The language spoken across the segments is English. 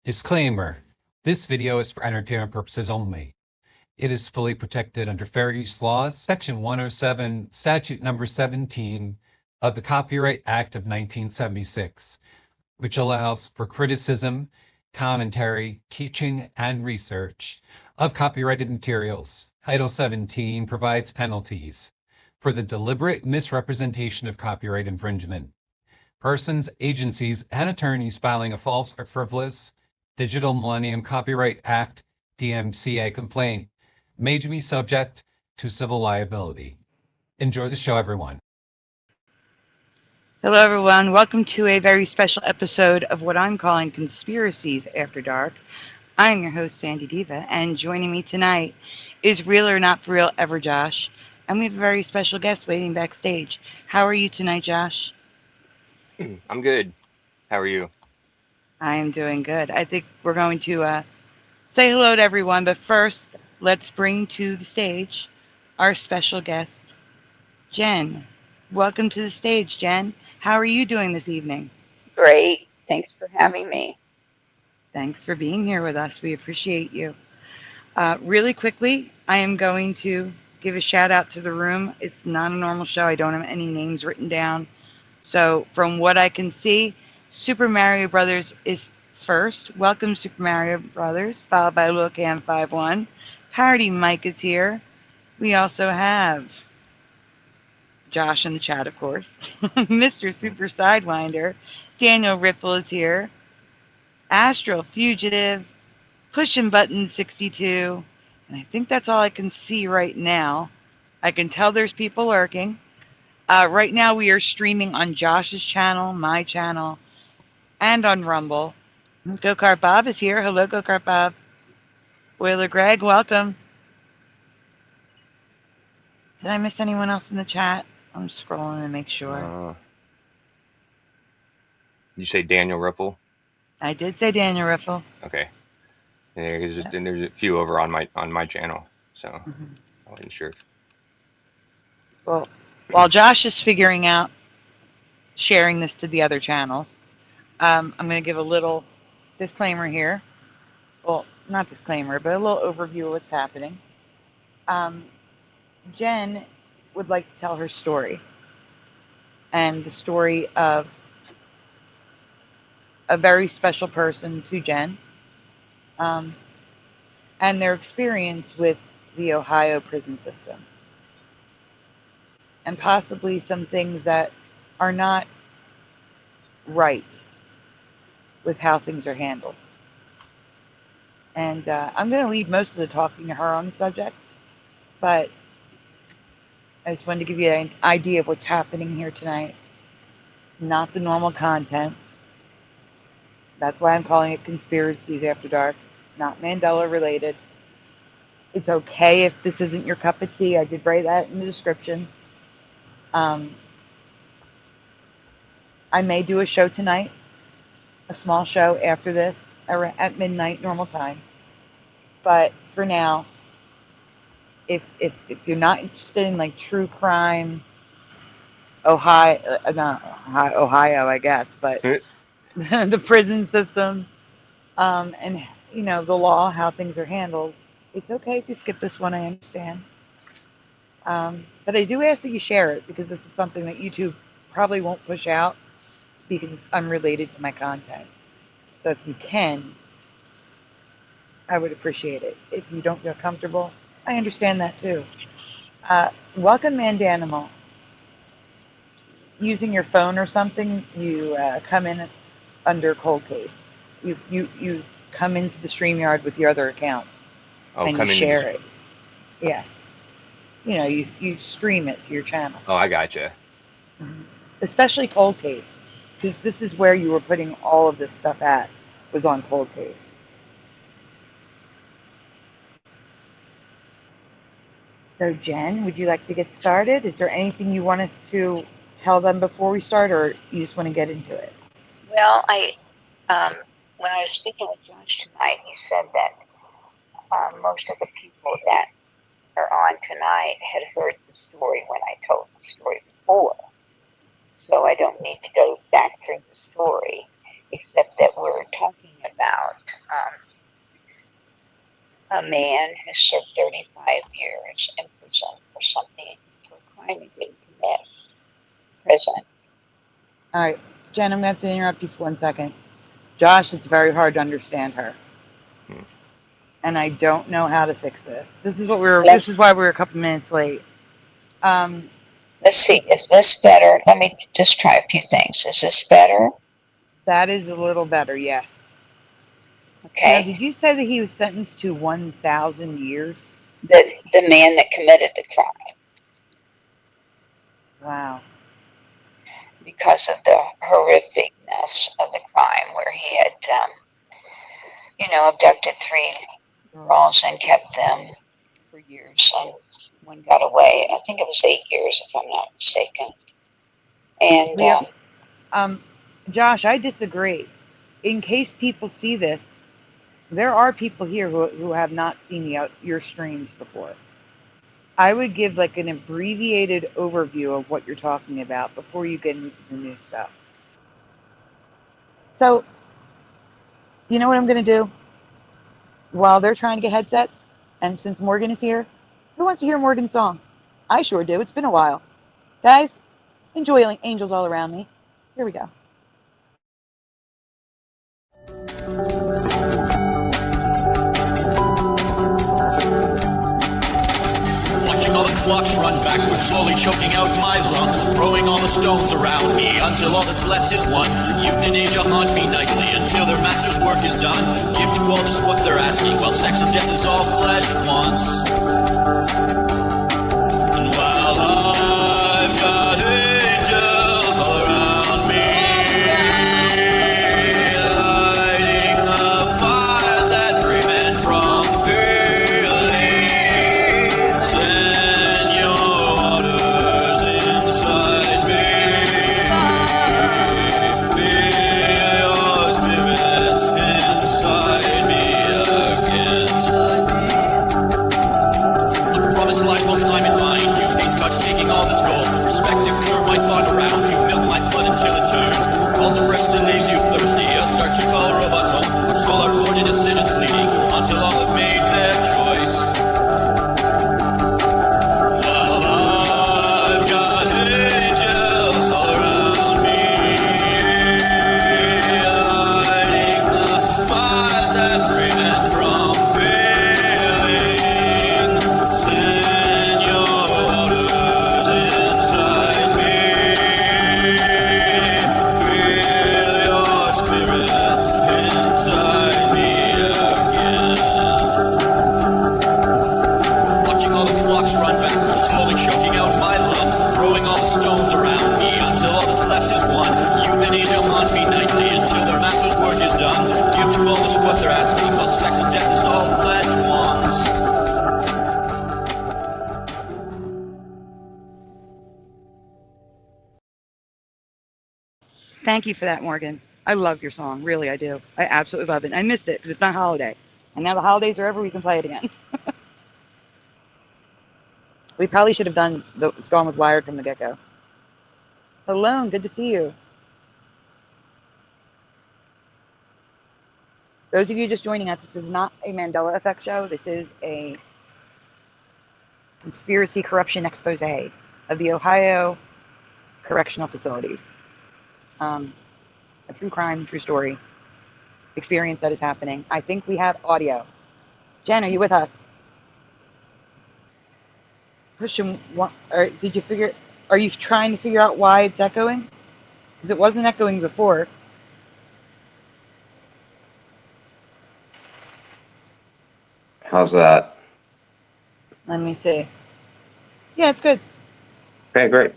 Disclaimer: this video is for entertainment purposes only. It is fully protected under Fair Use Laws, Section 107, Statute Number 17 of the Copyright Act of 1976, which allows for criticism, commentary, teaching, and research of copyrighted materials. Title 17 provides penalties for the deliberate misrepresentation of copyright infringement. Persons, agencies, and attorneys filing a false or frivolous Digital Millennium Copyright Act DMCA complaint may be subject to civil liability. Enjoy the show, everyone. Hello, everyone. Welcome to a very special episode of what I'm calling Conspiracies After Dark. I'm your host, Sandy Diva, and joining me tonight is Real or Not For Real Ever Josh, and we have a very special guest waiting backstage. How are you tonight, Josh? I'm good. How are you? I am doing good. I think we're going to say hello to everyone, but first, let's bring to the stage our special guest, Jen. Welcome to the stage, Jen. How are you doing this evening? Great. Thanks for having me. Thanks for being here with us. We appreciate you. Really quickly, I am going to give a shout out to the room. It's not a normal show. I don't have any names written down. So from what I can see, Super Mario Brothers is first. Welcome, Super Mario Brothers, followed by Lilcam51. Parody Mike is here. We also have Josh in the chat, of course. Mr. Super Sidewinder. Daniel Ripple is here. Astral Fugitive. Pushing Button 62. And I think that's all I can see right now. I can tell there's people lurking. Right now we are streaming on Josh's channel, my channel, and on Rumble. Go-Kart Bob is here. Hello, Go-Kart Bob. Whaler Greg, welcome. Did I miss anyone else in the chat? I'm scrolling to make sure. You say Daniel Ripple? I did say Daniel Ripple. Okay. And there's a few over on my channel, so I wasn't sure. Well, while Josh is figuring out sharing this to the other channels, I'm going to give a little disclaimer here. Well, not disclaimer, but a little overview of what's happening. Jen would like to tell her story, and the story of a very special person to Jen, and their experience with the Ohio prison system, and possibly some things that are not right with how things are handled. And I'm going to leave most of the talking to her on the subject, but I just wanted to give you an idea of what's happening here tonight. Not the normal content. That's why I'm calling it Conspiracies After Dark, not Mandela related. It's okay if this isn't your cup of tea. I did write that in the description. I may do a show tonight, a small show after this at midnight normal time. But for now, if you're not interested in like true crime, Ohio, I guess, but the prison system, and you know the law, how things are handled, it's okay if you skip this one. I understand. But I do ask that you share it because this is something that YouTube probably won't push out because it's unrelated to my content. So if you can, I would appreciate it. If you don't feel comfortable, I understand that too. Welcome, Mandanimal. Using your phone or something, you come in under cold case. You come into the StreamYard with your other accounts Oh, and you come in. share it. Yeah. You know, you stream it to your channel. Oh, I gotcha. Especially Cold Case, because this is where you were putting all of this stuff at, was on Cold Case. So Jen, would you like to get started? Is there anything you want us to tell them before we start, or you just want to get into it? Well, when I was speaking with Josh tonight, he said that most of the people that are on tonight had heard the story when I told the story before. So I don't need to go back through the story, except that we're talking about a man who served 35 years in prison for something, for a crime he didn't commit. Prison. All right, Jen, I'm going to have to interrupt you for 1 second. Josh, it's very hard to understand her. And I don't know how to fix this. This is why we're a couple minutes late. Let's see, is this better? Let me just try a few things. Is this better? That is a little better, yes. Okay. Now, did you say that he was sentenced to 1,000 years? The man that committed the crime. Wow. Because of the horrificness of the crime, where he had, abducted 3 girls and kept them for years, and one got away. I think it was 8 years, if I'm not mistaken. And Josh, I disagree. In case people see this, there are people here who have not seen your streams before. I would give like an abbreviated overview of what you're talking about before you get into the new stuff. So, you know what I'm going to do? While they're trying to get headsets, and since Morgan is here, who wants to hear Morgan's song? I sure do. It's been a while. Guys, enjoy Angels All Around Me. Here we go. Watching all the clocks run backwards, slowly choking out my lungs, throwing all the stones around me until all that's left is one. Euthanasia haunt me nightly until their master's work is done. Give to all this what they're asking, while sex and death is all flesh wants. And while I've got angels all around me, lighting the fires that prevent from failing, send your waters inside me, feel your spirit inside me again. The promised life will time and bind you, these cuts taking all that's gold. Perspective curve my thought around you, milk my blood until it turns. All depressed and leaves you thirsty, a start to call robots home. Our soul are forging decisions leading until all have made their choice. While I've got angels all around me, lighting the fires that prevent from failing, send your waters inside me, feel your spirit inside me again. Watching all the clocks run backwards, slowly choking out my lungs, throwing all the stones around me until all that's left is one. Euthanasia haunt me nightly until their master's work is done. Give to all this what they're asking, while sex and death is all flesh wants. Thank you for that, Morgan. I love your song. Really, I do. I absolutely love it. I missed it because it's not holiday. And now the holidays are over, we can play it again. We probably should have done It's Gone with Wired from the get-go. Hello, good to see you. Those of you just joining us, this is not a Mandela Effect show. This is a conspiracy corruption expose of the Ohio correctional facilities. A true crime, true story experience that is happening. I think we have audio. Jen, are you with us? Are you trying to figure out why it's echoing? Because it wasn't echoing before. How's that? Let me see. Yeah, it's good. Okay, great.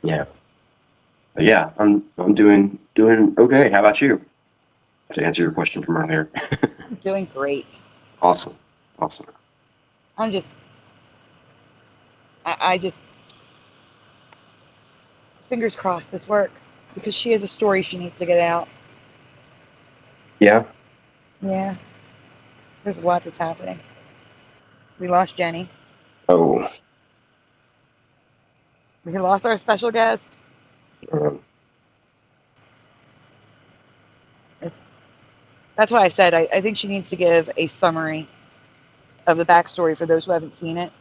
Yeah. But yeah, I'm doing okay. How about you? To answer your question from earlier. I'm doing great. Awesome. I'm just, I just, fingers crossed this works because she has a story she needs to get out. Yeah. Yeah, there's a lot that's happening. We lost Jenny. Oh. We lost our special guest. Um, That's why I said I think she needs to give a summary of the backstory for those who haven't seen it.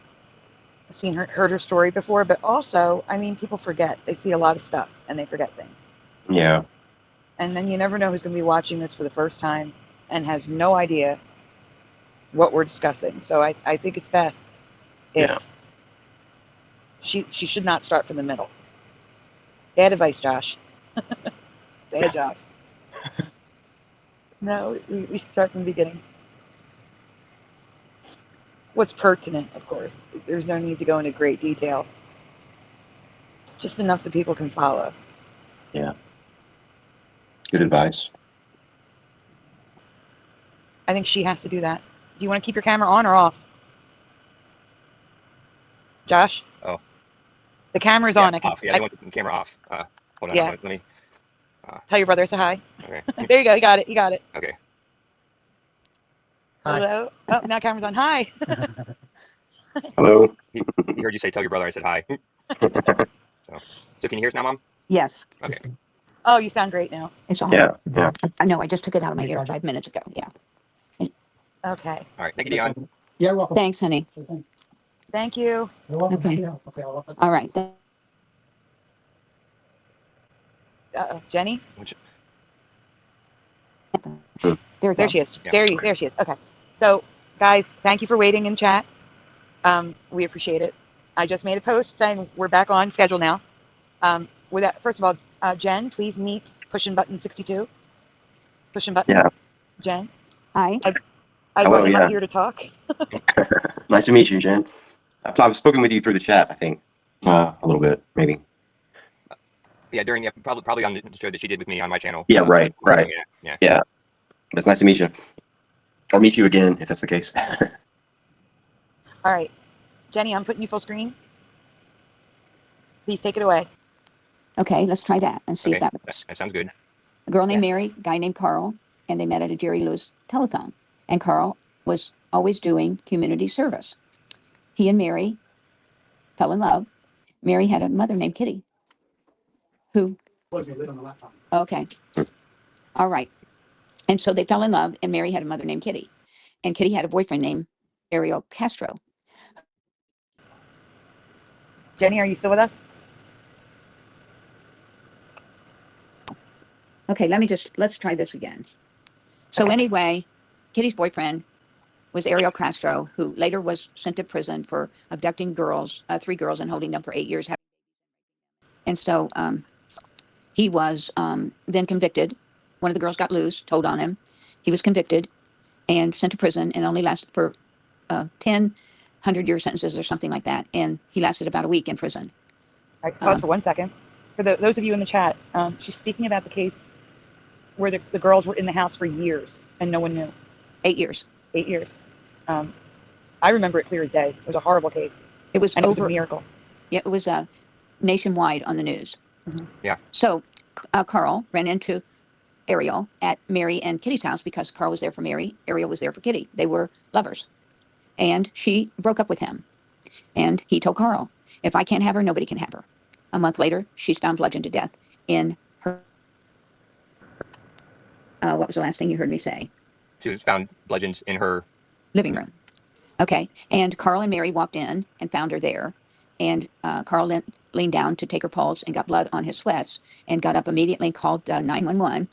Seen her, heard her story before, but also, I mean, people forget. They see a lot of stuff and they forget things. yeah. And then you never know who's going to be watching this for the first time and has no idea what we're discussing. So I think it's best if Yeah. she should not start from the middle. Bad advice, Josh. Bad Josh. No, we should start from the beginning. What's pertinent, of course. There's no need to go into great detail. Just enough so people can follow. Yeah. Good advice. I think she has to do that. Do you want to keep your camera on or off? Josh? Oh. The camera's Yeah, on. off. Yeah, they want the camera off. Hold on. Yeah. Let me. Tell your brother I said hi. Okay. There you go. You got it. Okay. Hi. Hello? Oh, now camera's on. Hi. Hello. He heard you say, tell your brother I said hi. So can you hear us now, Mom? Yes, Okay. Oh, you sound great now. it's on. Yeah. I know, I just took it out of my ear 5 minutes ago. Yeah. Okay. All right. Thank you, Dion. Yeah, you're welcome. Thanks, honey. Thank you. You're welcome. Okay. Yeah, okay, I'll let All right. Jenny? There we go. There she is. Yeah. There she is. Okay. So, guys, thank you for waiting in chat. We appreciate it. I just made a post saying we're back on schedule now. With that, first of all, Jen, please meet pushing button 62. Pushing buttons. Yeah. Jen, Hi. I Hello, wasn't yeah. here to talk. Nice to meet you, Jen. I've spoken with you through the chat, I think. A little bit, maybe. Yeah, during probably on the show that she did with me on my channel. Yeah, right. Yeah. It's nice to meet you. I'll meet you again if that's the case. All right. Jenny, I'm putting you full screen. Please take it away. Okay, let's try that and see Okay. if that works. That sounds good. A girl named Yeah. Mary, a guy named Carl, and they met at a Jerry Lewis telethon. And Carl was always doing community service. He and Mary fell in love. Mary had a mother named Kitty. Who? What does he live on the laptop? Okay. All right. And so they fell in love, and Mary had a mother named Kitty. And Kitty had a boyfriend named Ariel Castro. Jenny, are you still with us? Okay, let's try this again. So anyway, Kitty's boyfriend was Ariel Castro, who later was sent to prison for abducting girls, 3 girls, and holding them for 8 years. And so he was then convicted. One of the girls got loose, told on him. He was convicted and sent to prison and only lasted for 10 100-year sentences or something like that. And he lasted about a week in prison. All right, pause for 1 second. For those of you in the chat, she's speaking about the case where the girls were in the house for years and no one knew. 8 years. 8 years. I remember it clear as day. It was a horrible case. It was And it was over. a miracle. Yeah, it was nationwide on the news. Mhm. Yeah. So Carl ran into Ariel at Mary and Kitty's house because Carl was there for Mary. Ariel was there for Kitty. They were lovers. And she broke up with him. And he told Carl, if I can't have her, nobody can have her. A month later, she's found bludgeoned to death in her. What was the last thing you heard me say? She was found bludgeoned in her Living room. Okay. And Carl and Mary walked in and found her there. And Carl leaned down to take her pulse and got blood on his sweats and got up immediately and called 911.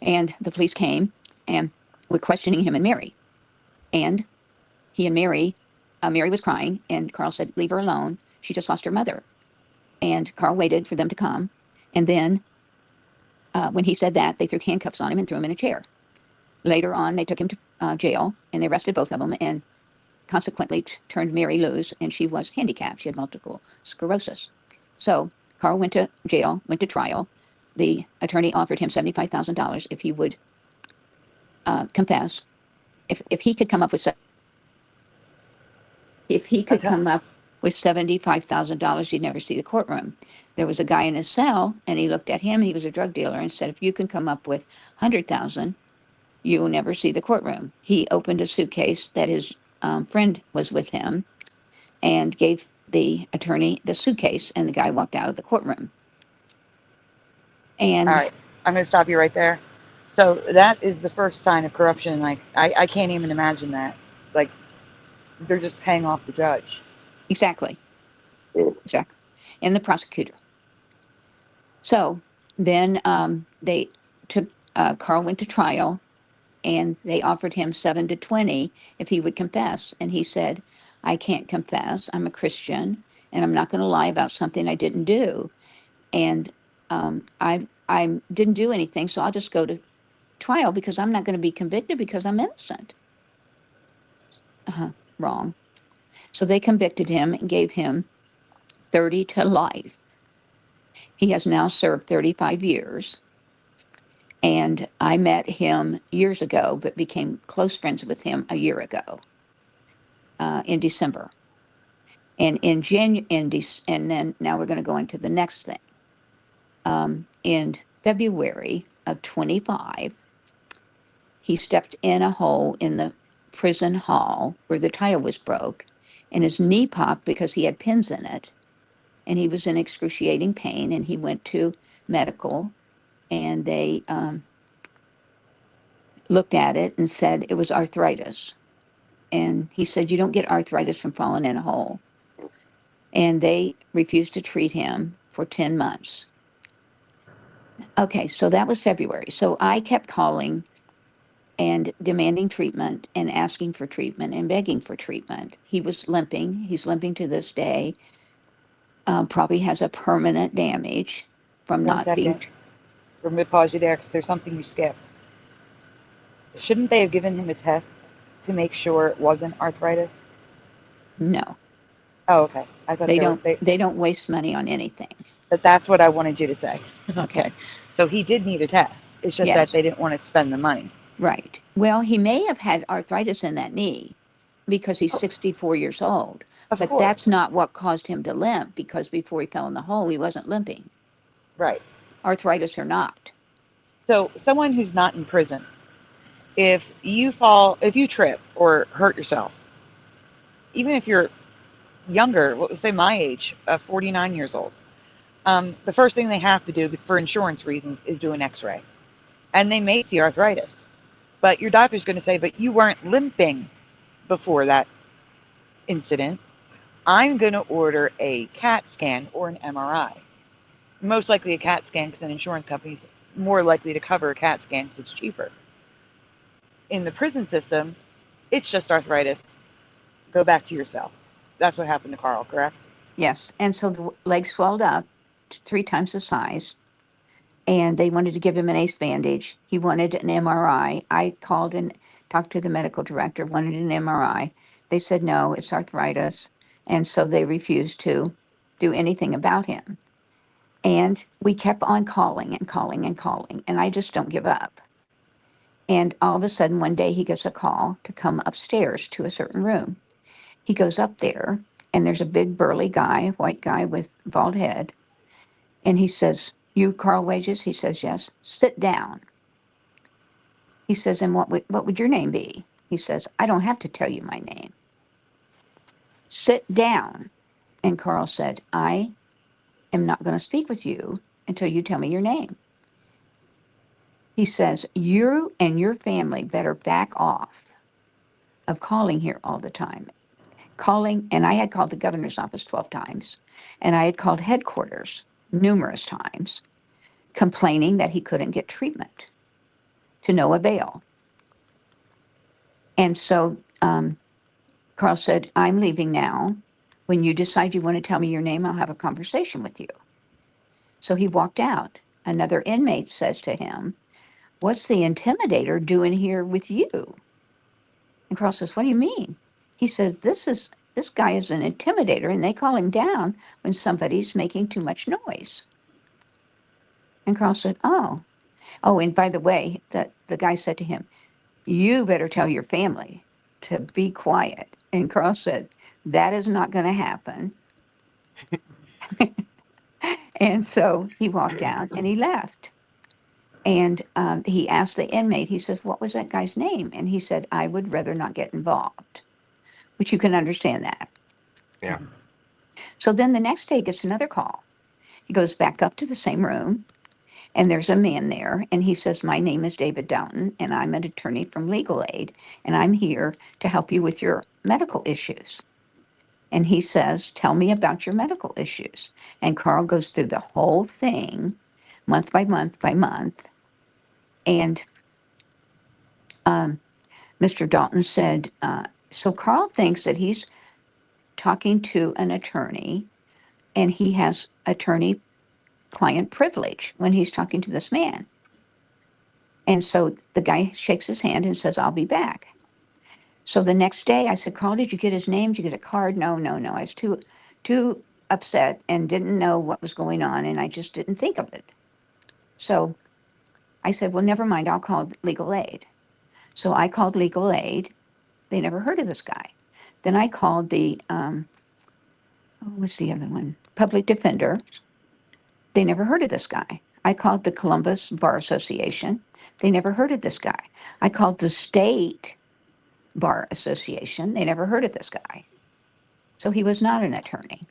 And the police came and were questioning him and Mary. And he and Mary was crying, and Carl said, leave her alone. She just lost her mother. And Carl waited for them to come. And then when he said that, they threw handcuffs on him and threw him in a chair. Later on, they took him to jail, and they arrested both of them, and consequently turned Mary loose, and she was handicapped. She had multiple sclerosis. So Carl went to jail, went to trial. The attorney offered him $75,000 if he would confess. If he could come up with $75,000, he'd never see the courtroom. There was a guy in his cell, and he looked at him. He was a drug dealer, and said, "If you can come up with 100,000, you will never see the courtroom." He opened a suitcase that his friend was with him, and gave the attorney the suitcase, and the guy walked out of the courtroom. And All right, I'm going to stop you right there. So that is the first sign of corruption. Like, I can't even imagine that. Like, they're just paying off the judge. exactly, and the prosecutor. So then they took Carl went to trial, and they offered him 7 to 20 if he would confess, and he said, "I can't confess. I'm a Christian, and I'm not going to lie about something I didn't do, and I didn't do anything, so I'll just go to trial because I'm not going to be convicted because I'm innocent." Wrong. So they convicted him and gave him 30 to life. He has now served 35 years. And I met him years ago, but became close friends with him a year ago, in December. And in and then now we're going to go into the next thing. In February of 25, he stepped in a hole in the prison hall where the tile was broke, and his knee popped because he had pins in it, and he was in excruciating pain, and he went to medical, and they looked at it and said it was arthritis. And he said, "You don't get arthritis from falling in a hole." And they refused to treat him for 10 months. Okay, so that was February. So I kept calling and demanding treatment and asking for treatment and begging for treatment. He was limping. He's limping to this day. Probably has a permanent damage from One not second. being. We're going to pause you there because there's something you skipped. Shouldn't they have given him a test to make sure it wasn't arthritis? No, Oh, okay. I thought they don't waste money on anything. But that's what I wanted you to say. Okay. So he did need a test. It's just that Yes. they didn't want to spend the money. Right. Well, he may have had arthritis in that knee because he's 64 years old. Of But course. that's not what caused him to limp, because before he fell in the hole, he wasn't limping, Right. arthritis or not. So someone who's not in prison, if you trip or hurt yourself, even if you're younger, say my age, 49 years old, the first thing they have to do for insurance reasons is do an x-ray. And they may see arthritis. But your doctor's going to say, "But you weren't limping before that incident. I'm going to order a CAT scan or an MRI." Most likely a CAT scan, because an insurance company's more likely to cover a CAT scan because it's cheaper. In the prison system, it's just arthritis. Go back to your cell. That's what happened to Carl, correct? Yes. And so the leg swelled up to 3 times the size, and they wanted to give him an ACE bandage. He wanted an MRI. I called and talked to the medical director, wanted an MRI. They said, no, it's arthritis. And so they refused to do anything about him. And we kept on calling and calling and calling, and I just don't give up. And all of a sudden, one day he gets a call to come upstairs to a certain room. He goes up there, and there's a big burly guy, white guy with bald head. And he says, "You Carl Wages?" He says, "Yes." "Sit down." He says, "And what would your name be?" He says, "I don't have to tell you my name." "Sit down." And Carl said, "I am not going to speak with you until you tell me your name." He says, "You and your family better back off of calling here all the time." And I had called the governor's office 12 times, and I had called headquarters numerous times, complaining that he couldn't get treatment, to no avail. And so Carl said, "I'm leaving now. When you decide you want to tell me your name, I'll have a conversation with you." So he walked out. Another inmate says to him, what's the intimidator doing here with you? And Carl says, what do you mean? He says, this guy is an intimidator, and they call him down when somebody's making too much noise. And Carl said, oh, and by the way, the guy said to him, you better tell your family to be quiet. And Carl said, that is not going to happen. And so he walked out and he left. And he asked the inmate, he says, what was that guy's name? And he said, I would rather not get involved, which you can understand that. Yeah. So then the next day he gets another call. He goes back up to the same room, and there's a man there, and he says, my name is David Downton, and I'm an attorney from Legal Aid, and I'm here to help you with your medical issues. And he says, tell me about your medical issues. And Carl goes through the whole thing, month by month by month. And Mr. Dalton said, so Carl thinks that he's talking to an attorney, and he has attorney-client privilege when he's talking to this man. And so the guy shakes his hand and says, I'll be back. So the next day I said, Carl, did you get his name? Did you get a card? No. I was too upset and didn't know what was going on, and I just didn't think of it. So I said, well, never mind, I'll call Legal Aid. So I called Legal Aid. They never heard of this guy. Then I called the, what's the other one? Public Defender. They never heard of this guy. I called the Columbus Bar Association. They never heard of this guy. I called the State Bar Association. They never heard of this guy. So he was not an attorney.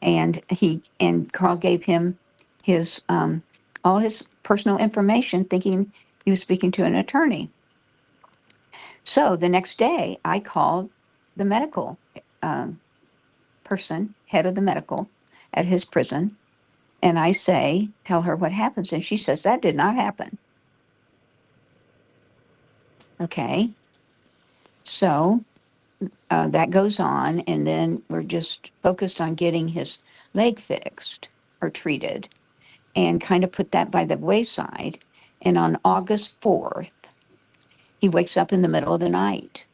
And Carl gave him his all his personal information, thinking he was speaking to an attorney. So the next day I called the medical person, head of the medical at his prison, and I say, tell her what happens. And she says, that did not happen. Okay. So that goes on, and then we're just focused on getting his leg fixed or treated and kind of put that by the wayside. And on August 4th, he wakes up in the middle of the night,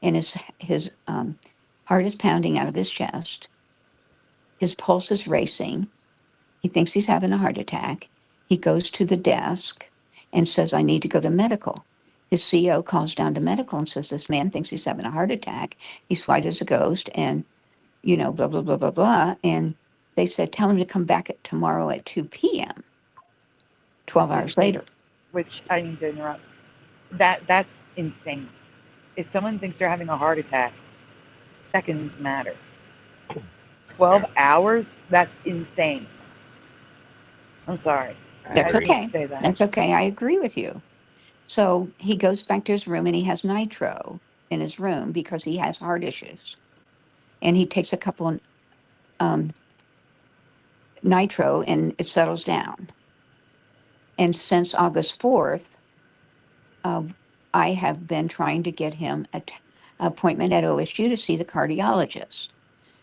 and his heart is pounding out of his chest. His pulse is racing. He thinks he's having a heart attack. He goes to the desk and says, I need to go to medical. His CO calls down to medical and says, this man thinks he's having a heart attack. He's white as a ghost and, blah, blah, blah, blah, blah. And they said, tell him to come back tomorrow at 2 p.m., 12 hours later. Which I need to interrupt. That's insane. If someone thinks they're having a heart attack, seconds matter. 12 hours? That's insane. I'm sorry. That's agree. okay. Say that. That's okay. I agree with you. So he goes back to his room and he has nitro in his room because he has heart issues. And he takes a couple of nitro and it settles down. And since August 4th, I have been trying to get him an appointment at OSU to see the cardiologist,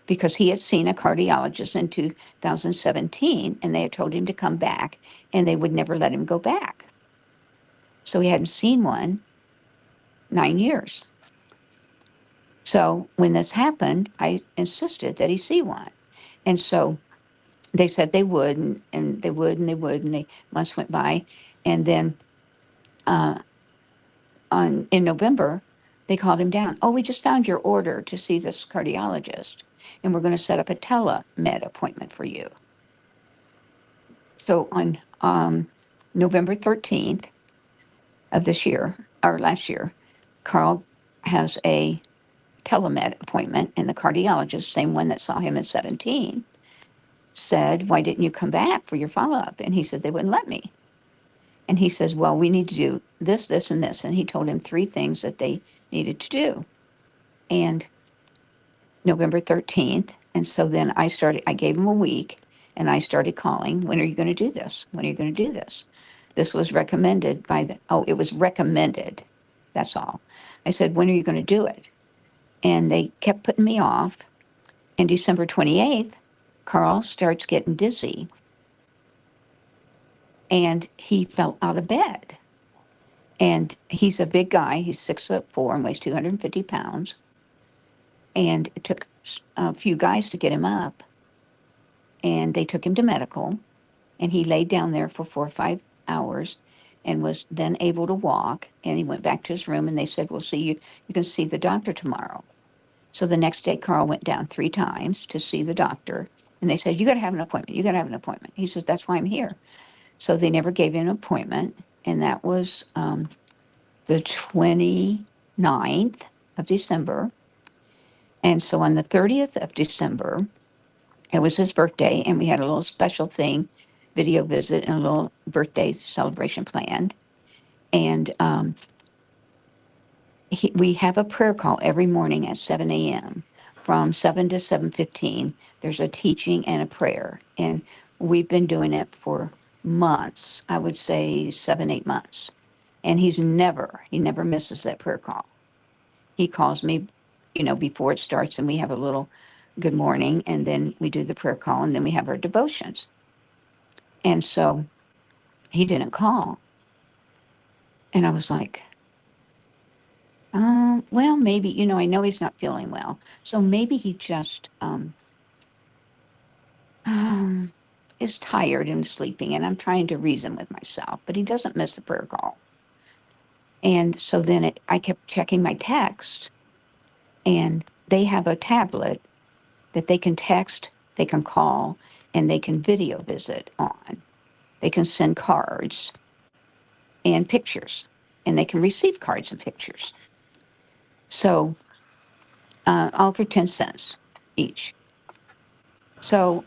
because he had seen a cardiologist in 2017 and they had told him to come back and they would never let him go back. So he hadn't seen one 9 years. So when this happened, I insisted that he see one. And so they said they would, and they would, and they would, and months went by. And then in November, they called him down. Oh, we just found your order to see this cardiologist, and we're going to set up a telemed appointment for you. So on November 13th of this year, or last year, Carl has a telemed appointment, and the cardiologist, same one that saw him at 17, said, why didn't you come back for your follow-up? And he said, they wouldn't let me. And he says, well, we need to do this, this, and this. And he told him 3 things that they needed to do. And November 13th. And so then I gave him a week, and I started calling, when are you going to do this? When are you going to do this? This was recommended by it was recommended. That's all. I said, when are you going to do it? And they kept putting me off. And December 28th, Carl starts getting dizzy. And he fell out of bed. And he's a big guy. He's 6'4" and weighs 250 pounds. And it took a few guys to get him up. And they took him to medical. And he laid down there for 4 or 5 hours and was then able to walk. And he went back to his room and they said, "We'll see you. You can see the doctor tomorrow." So the next day, Carl went down 3 times to see the doctor. And they said, "You got to have an appointment. You got to have an appointment." He says, "That's why I'm here." So they never gave him an appointment. And that was the 29th of December. And so on the 30th of December, it was his birthday, and we had a little special thing, video visit, and a little birthday celebration planned. And we have a prayer call every morning at 7 a.m. From 7 to 7:15. There's a teaching and a prayer. And we've been doing it for months, I would say 7, 8 months. And he never misses that prayer call. He calls me, before it starts, and we have a little good morning, and then we do the prayer call, and then we have our devotions. And so he didn't call. And I was like, well, maybe, I know he's not feeling well. So maybe he just is tired and sleeping, and I'm trying to reason with myself, but he doesn't miss the prayer call. And so then I kept checking my text, and they have a tablet that they can text, they can call, and they can video visit on. They can send cards and pictures, and they can receive cards and pictures. So all for 10 cents each. So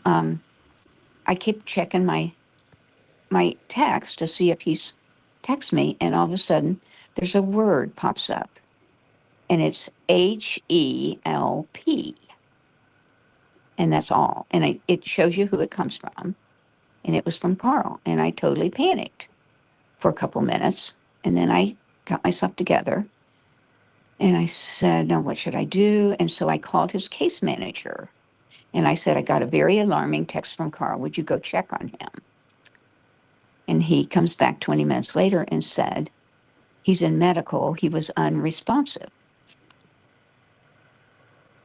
I keep checking my text to see if he's text me, and all of a sudden there's a word pops up, and it's HELP. And that's all. And it shows you who it comes from. And it was from Carl. And I totally panicked for a couple minutes. And then I got myself together. And I said, "Now, what should I do?" And so I called his case manager. And I said, "I got a very alarming text from Carl. Would you go check on him?" And he comes back 20 minutes later and said, "He's in medical. He was unresponsive."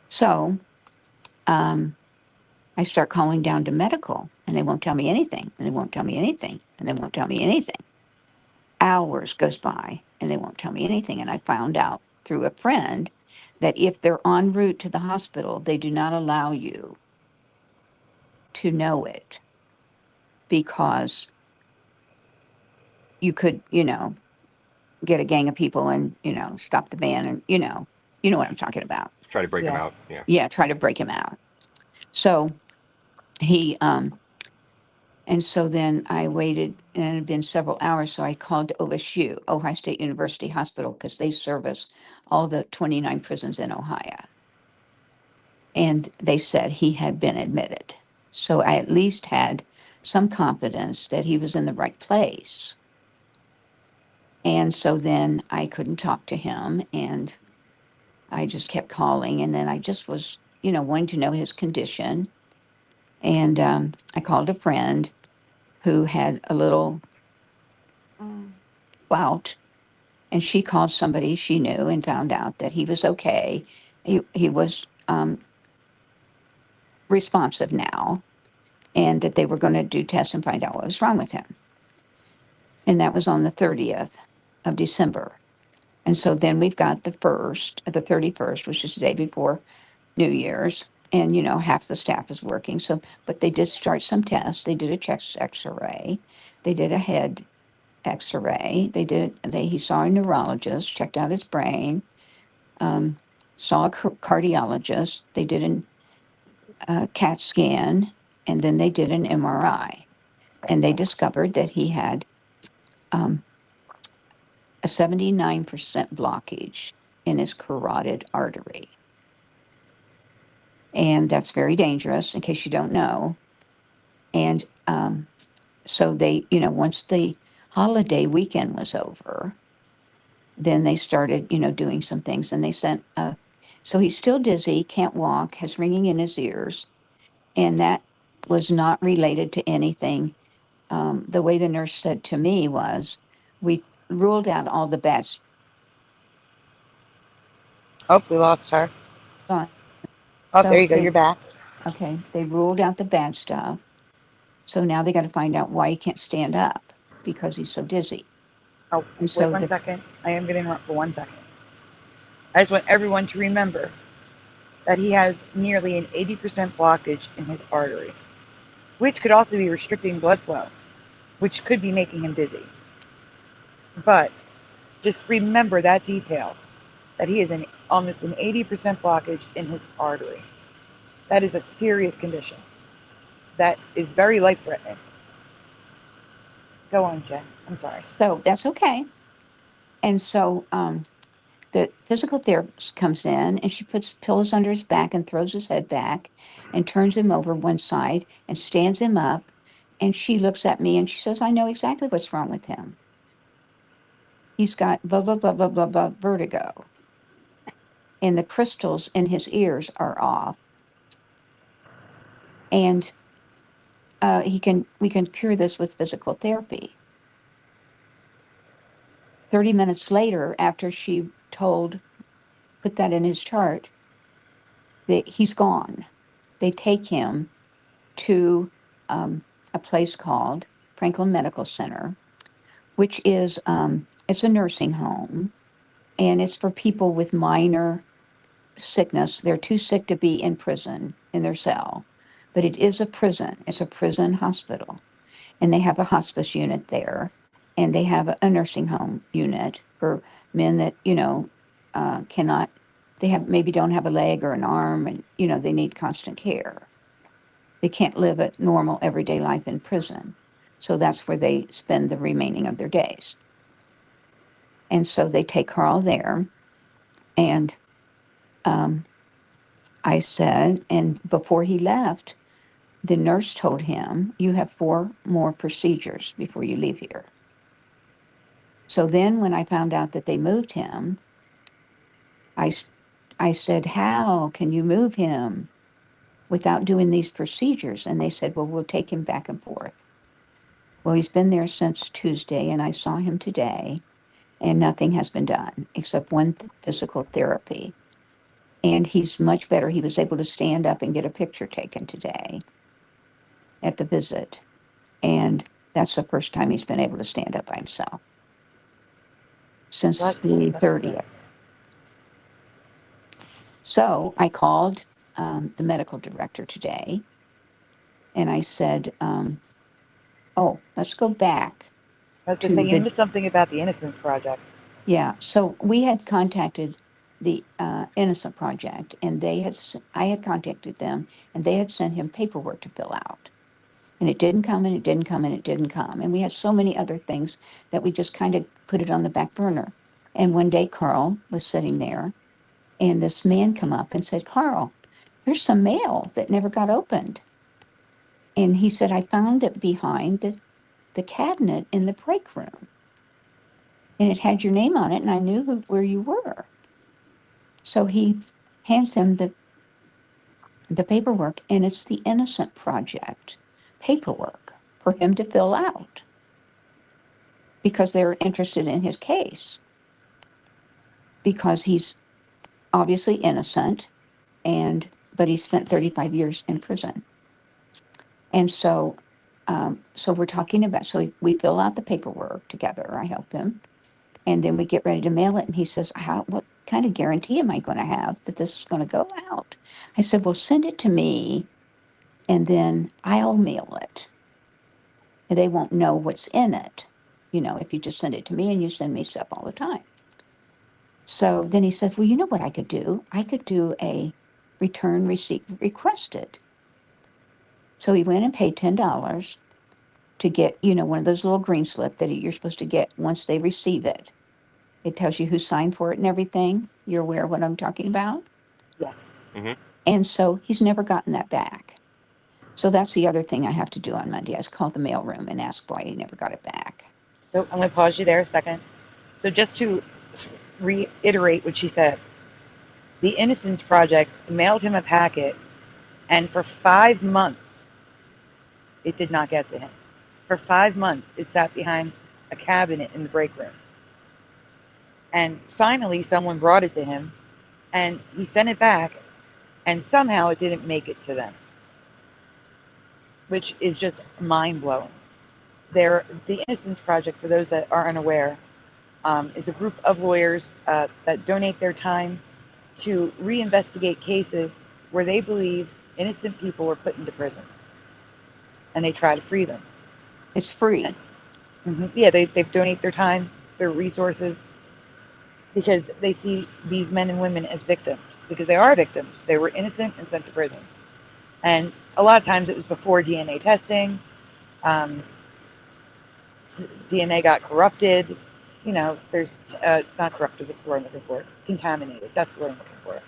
So I start calling down to medical, and they won't tell me anything, and they won't tell me anything, and they won't tell me anything. Hours goes by, and they won't tell me anything. And I found out through a friend that if they're en route to the hospital, they do not allow you to know it, because you could, get a gang of people and, stop the van, and, you know what I'm talking about. Try to break him Yeah. out. Yeah. Yeah, try to break him out. So he, and so then I waited, and it had been several hours. So I called to OSU, Ohio State University Hospital, because they service all the 29 prisons in Ohio. And they said he had been admitted. So I at least had some confidence that he was in the right place. And so then I couldn't talk to him, and I just kept calling. And then I just was, wanting to know his condition. And I called a friend who had a little clout, and she called somebody she knew and found out that he was okay. He was responsive now, and that they were going to do tests and find out what was wrong with him. And that was on the 30th of December. And so then we've got the 31st, which is the day before New Year's. And, half the staff is working. So, but they did start some tests. They did a chest x-ray. They did a head x-ray. He saw a neurologist, checked out his brain, saw a cardiologist. They did a CAT scan, and then they did an MRI. And they discovered that he had a 79% blockage in his carotid artery. And that's very dangerous, in case you don't know. And so they, once the holiday weekend was over, then they started, doing some things. And they sent, so he's still dizzy, can't walk, has ringing in his ears. And that was not related to anything. The way the nurse said to me was, we ruled out all the bad stuff. Oh, we lost her. So Oh, there you go. they, You're back. okay, they ruled out the bad stuff. So now they got to find out why he can't stand up because he's so dizzy. Oh, And wait so one second. I am going to interrupt for 1 second. I just want everyone to remember that he has nearly an 80% blockage in his artery, which could also be restricting blood flow, which could be making him dizzy. But just remember that detail, that he has almost an 80% blockage in his artery. That is a serious condition. That is very life-threatening. Go on, Jen. I'm sorry. So that's okay. And so the physical therapist comes in and she puts pillows under his back and throws his head back and turns him over one side and stands him up. And she looks at me and she says, I know exactly what's wrong with him. He's got blah, blah, blah, blah, blah, blah, vertigo. And the crystals in his ears are off. And we can cure this with physical therapy. 30 minutes later, after she put that in his chart, that he's gone. They take him to a place called Franklin Medical Center, which is it's a nursing home, and it's for people with minor sickness. They're too sick to be in prison in their cell, but it is a prison. It's a prison hospital, and they have a hospice unit there, and they have a nursing home unit for men that cannot. They maybe don't have a leg or an arm, and they need constant care. They can't live a normal everyday life in prison. So that's where they spend the remaining of their days. And so they take Carl there. And I said, and before he left, the nurse told him, you have 4 more procedures before you leave here. So then when I found out that they moved him, I said, how can you move him without doing these procedures? And they said, well, we'll take him back and forth. Well, he's been there since Tuesday, and I saw him today, and nothing has been done except one physical therapy. And he's much better. He was able to stand up and get a picture taken today at the visit. And that's the first time he's been able to stand up by himself since the 30th. So I called the medical director today, and I said, oh, let's go back. I was going to say, you missed something about the Innocence Project. Yeah, so we had contacted the Innocent Project, and I had contacted them, and they had sent him paperwork to fill out. And it didn't come, and it didn't come, and it didn't come. And we had so many other things that we just kind of put it on the back burner. And one day Carl was sitting there, and this man come up and said, Carl, there's some mail that never got opened. And he said, I found it behind the cabinet in the break room. And it had your name on it, and I knew where you were. So he hands him the paperwork, and it's the Innocent Project paperwork for him to fill out because they're interested in his case, because he's obviously innocent, but he spent 35 years in prison. And so we're talking about, so we fill out the paperwork together. I help him. And then we get ready to mail it. And he says, what kind of guarantee am I going to have that this is going to go out? I said, well, send it to me, and then I'll mail it. And they won't know what's in it, if you just send it to me, and you send me stuff all the time. So then he said, well, you know what I could do? I could do a return receipt requested. So he went and paid $10 to get, one of those little green slip that you're supposed to get once they receive it. It tells you who signed for it and everything. You're aware of what I'm talking about? Yes. Mm-hmm. And so he's never gotten that back. So that's the other thing I have to do on Monday. I just call the mailroom and ask why he never got it back. So I'm going to pause you there a second. So just to reiterate what she said, the Innocence Project mailed him a packet, and for 5 months, it did not get to him. For 5 months, it sat behind a cabinet in the break room. And finally, someone brought it to him, and he sent it back, and somehow it didn't make it to them, which is just mind blowing. The Innocence Project, for those that are unaware, is a group of lawyers that donate their time to reinvestigate cases where they believe innocent people were put into prison, and they try to free them. It's free. Yeah, they donate their time, their resources, because they see these men and women as victims, because they are victims. They were innocent and sent to prison. And a lot of times it was before DNA testing. DNA got corrupted. You know, there's not corrupted, what's the word I'm looking for? Contaminated. That's the word I'm looking for.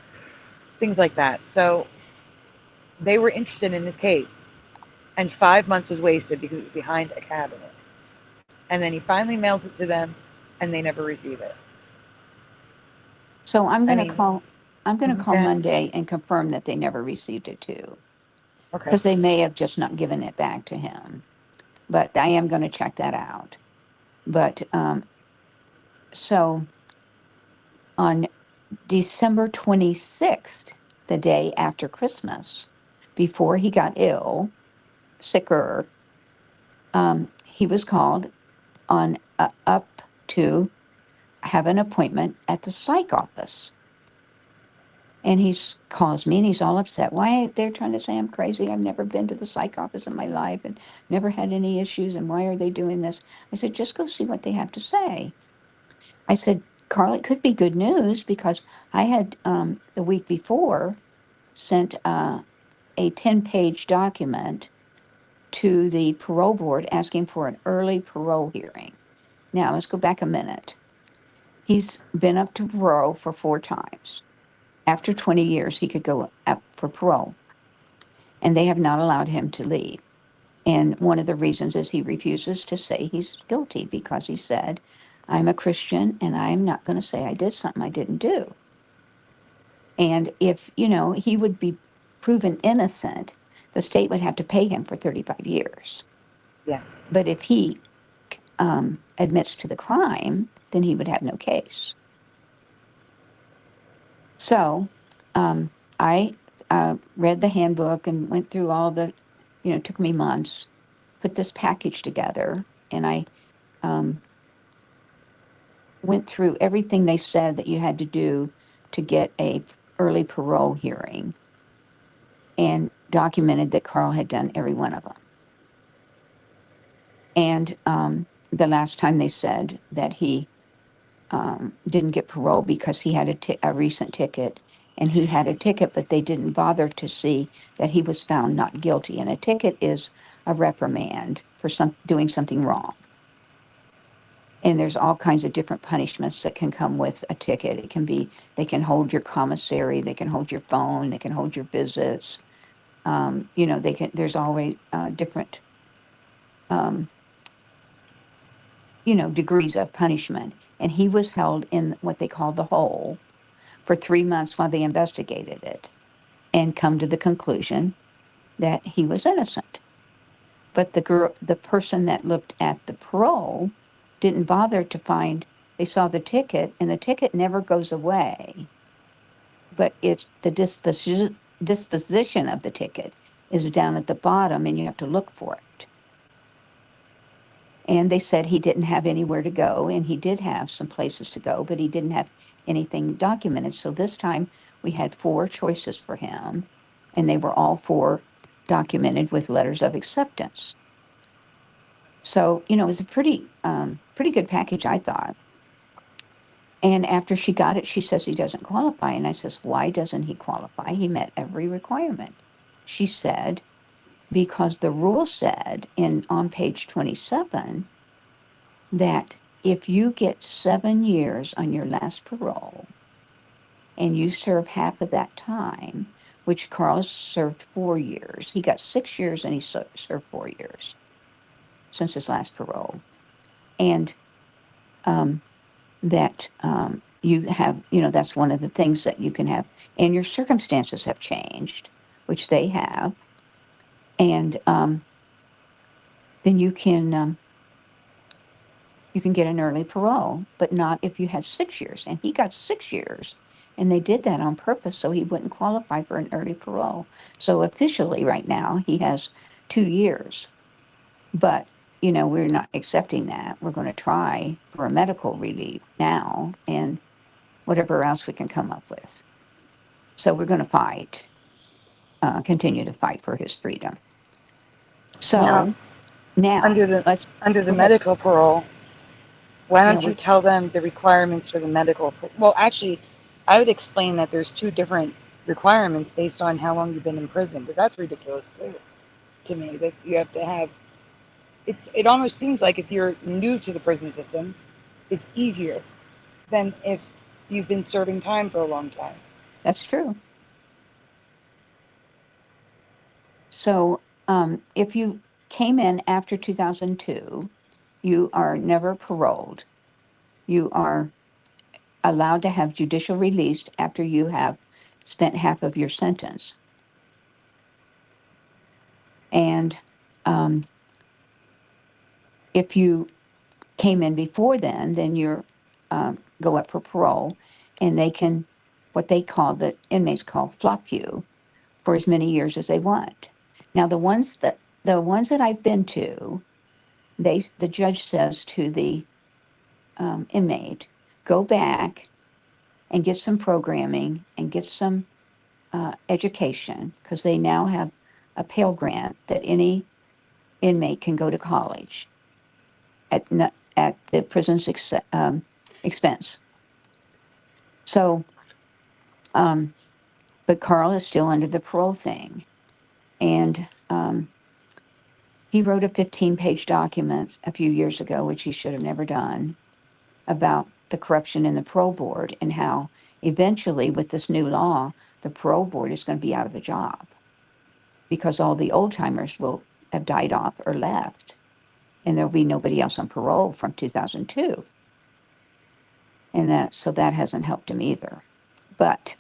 Things like that. So they were interested in this case. And 5 months was wasted because it was behind a cabinet. And then he finally mails it to them, and they never receive it. So I'm I going to mean, call. I'm going to call okay. Monday and confirm that they never received it too, Okay. because they may have just not given it back to him. But I am going to check that out. But so on December 26th, the day after Christmas, before he got sicker, he was called on up to have an appointment at the psych office. And he calls me and he's all upset. Why they're trying to say I'm crazy. I've never been to the psych office in my life and never had any issues. And why are they doing this? I said, just go see what they have to say. I said, Carl, it could be good news because I had the week before sent a 10-page document to the parole board asking for an early parole hearing. Now, let's go back a minute. He's been up to parole for 4 times. After 20 years, he could go up for parole, and they have not allowed him to leave. And one of the reasons is he refuses to say he's guilty because he said, I'm a Christian and I'm not going to say I did something I didn't do. And if, he would be proven innocent, the state would have to pay him for 35 years. Yeah. But if he admits to the crime, then he would have no case. So I read the handbook and went through all the, it took me months, put this package together, and I went through everything they said that you had to do to get a early parole hearing and documented that Carl had done every one of them. And the last time they said that he didn't get parole because he had a recent ticket, and he had a ticket, but they didn't bother to see that he was found not guilty. And a ticket is a reprimand for doing something wrong. And there's all kinds of different punishments that can come with a ticket. It can be, they can hold your commissary, they can hold your phone, they can hold your visits. There's always different, degrees of punishment. And he was held in what they call the hole for 3 months while they investigated it and come to the conclusion that he was innocent. But the person that looked at the parole didn't bother to find, they saw the ticket, and the ticket never goes away. But it's the disposition of the ticket is down at the bottom, and you have to look for it. And they said he didn't have anywhere to go, and he did have some places to go, but he didn't have anything documented. So this time we had 4 choices for him, and they were all 4 documented with letters of acceptance. So, it was a pretty good package, I thought. And after she got it, she says he doesn't qualify. And I says, why doesn't he qualify? He met every requirement. She said, because the rule said on page 27 that if you get 7 years on your last parole and you serve half of that time, which Carl served 4 years, he got 6 years and he served 4 years since his last parole. And that you have, that's one of the things that you can have, and your circumstances have changed, which they have. And then you can you can get an early parole, but not if you had 6 years. And he got 6 years. And they did that on purpose so he wouldn't qualify for an early parole. So officially, right now, he has 2 years. But, you know, we're not accepting that. We're going to try for a medical relief now and whatever else we can come up with. So we're going to fight, continue to fight for his freedom. Now, So now, under the let's go ahead. medical parole, why Yeah, don't you tell them the requirements for the medical? Well, actually, I would explain that there's two different requirements based on how long you've been in prison, because that's ridiculous too, to me. That you have to have. It almost seems like if you're new to the prison system, it's easier than if you've been serving time for a long time. that's true. So if you came in after 2002, you are never paroled. You are allowed to have judicial release after you have spent half of your sentence. And if you came in before then you're go up for parole, and they can, what they call, the inmates call, flop you for as many years as they want. Now the ones that I've been to, the judge says to the inmate, go back and get some programming and get some education, because they now have a Pell Grant that any inmate can go to college at the prison's expense. So, but Carl is still under the parole thing, and he wrote a 15-page document a few years ago, which he should have never done, about the corruption in the parole board and how eventually, with this new law, the parole board is going to be out of a job because all the old timers will have died off or left, and there'll be nobody else on parole from 2002. And that hasn't helped him either. But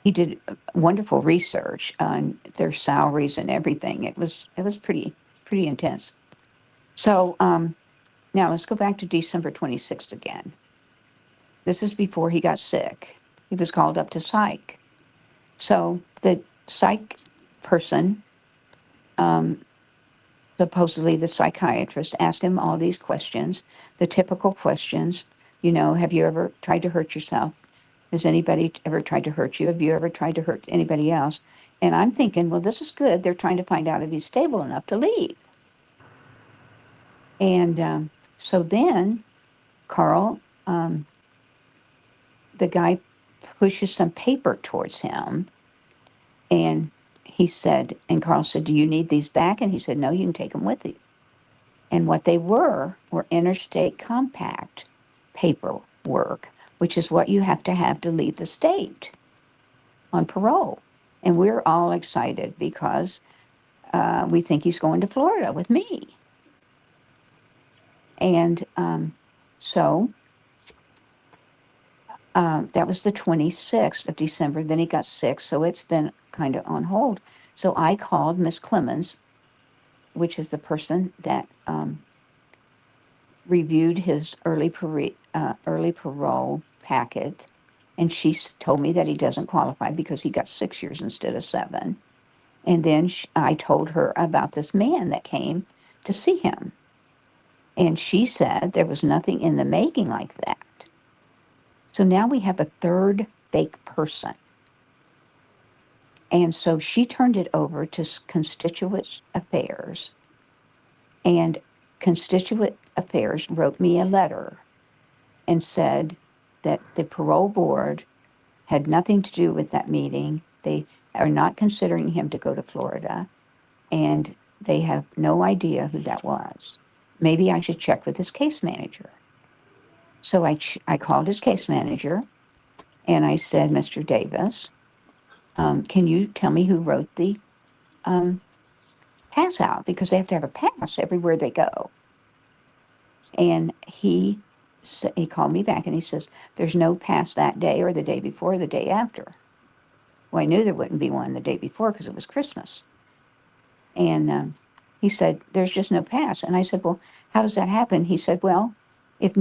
he did wonderful research on their salaries and everything. It was pretty intense. So now let's go back to December 26th again. This is before he got sick. He was called up to psych. So the psych person, supposedly the psychiatrist, asked him all these questions, the typical questions. You know, have you ever tried to hurt yourself? Has anybody ever tried to hurt you? Have you ever tried to hurt anybody else? And I'm thinking, well, this is good. They're trying to find out if he's stable enough to leave. And so then Carl, the guy pushes some paper towards him, and Carl said, do you need these back? And he said, no, you can take them with you. And what they were interstate compact paperwork, which is what you have to leave the state on parole. And we're all excited because we think he's going to Florida with me. And so that was the 26th of December. Then he got sick, so it's been kind of on hold. So I called Miss Clemens, which is the person that reviewed his early parole packet, and she told me that he doesn't qualify because he got 6 years instead of 7. And then I told her about this man that came to see him, and she said there was nothing in the making like that. So now we have a third fake person. And so she turned it over to Constituent Affairs, and Constituent Affairs wrote me a letter and said that the parole board had nothing to do with that meeting. They are not considering him to go to Florida, and they have no idea who that was. Maybe I should check with his case manager. So I called his case manager, and I said, Mr. Davis, can you tell me who wrote the pass out? Because they have to have a pass everywhere they go. And he called me back and he says, there's no pass that day or the day before or the day after. Well, I knew there wouldn't be one the day before because it was Christmas. And He said, there's just no pass. And I said, well, how does that happen? He said, well, if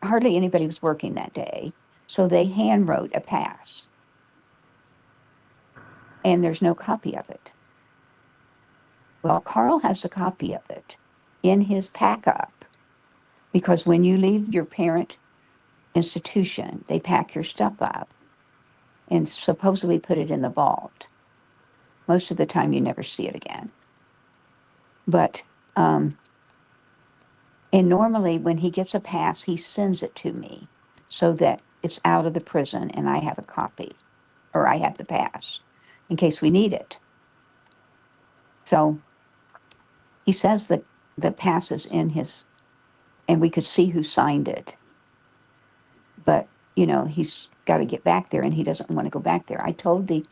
hardly anybody was working that day, so they hand wrote a pass and there's no copy of it. Well, Carl has a copy of it in his pack up, because when you leave your parent institution, they pack your stuff up and supposedly put it in the vault. Most of the time you never see it again. But, and normally when he gets a pass, he sends it to me so that it's out of the prison and I have a copy, or I have the pass in case we need it. So he says that the pass is in his, and we could see who signed it. But, you know, he's got to get back there and he doesn't want to go back there. I told the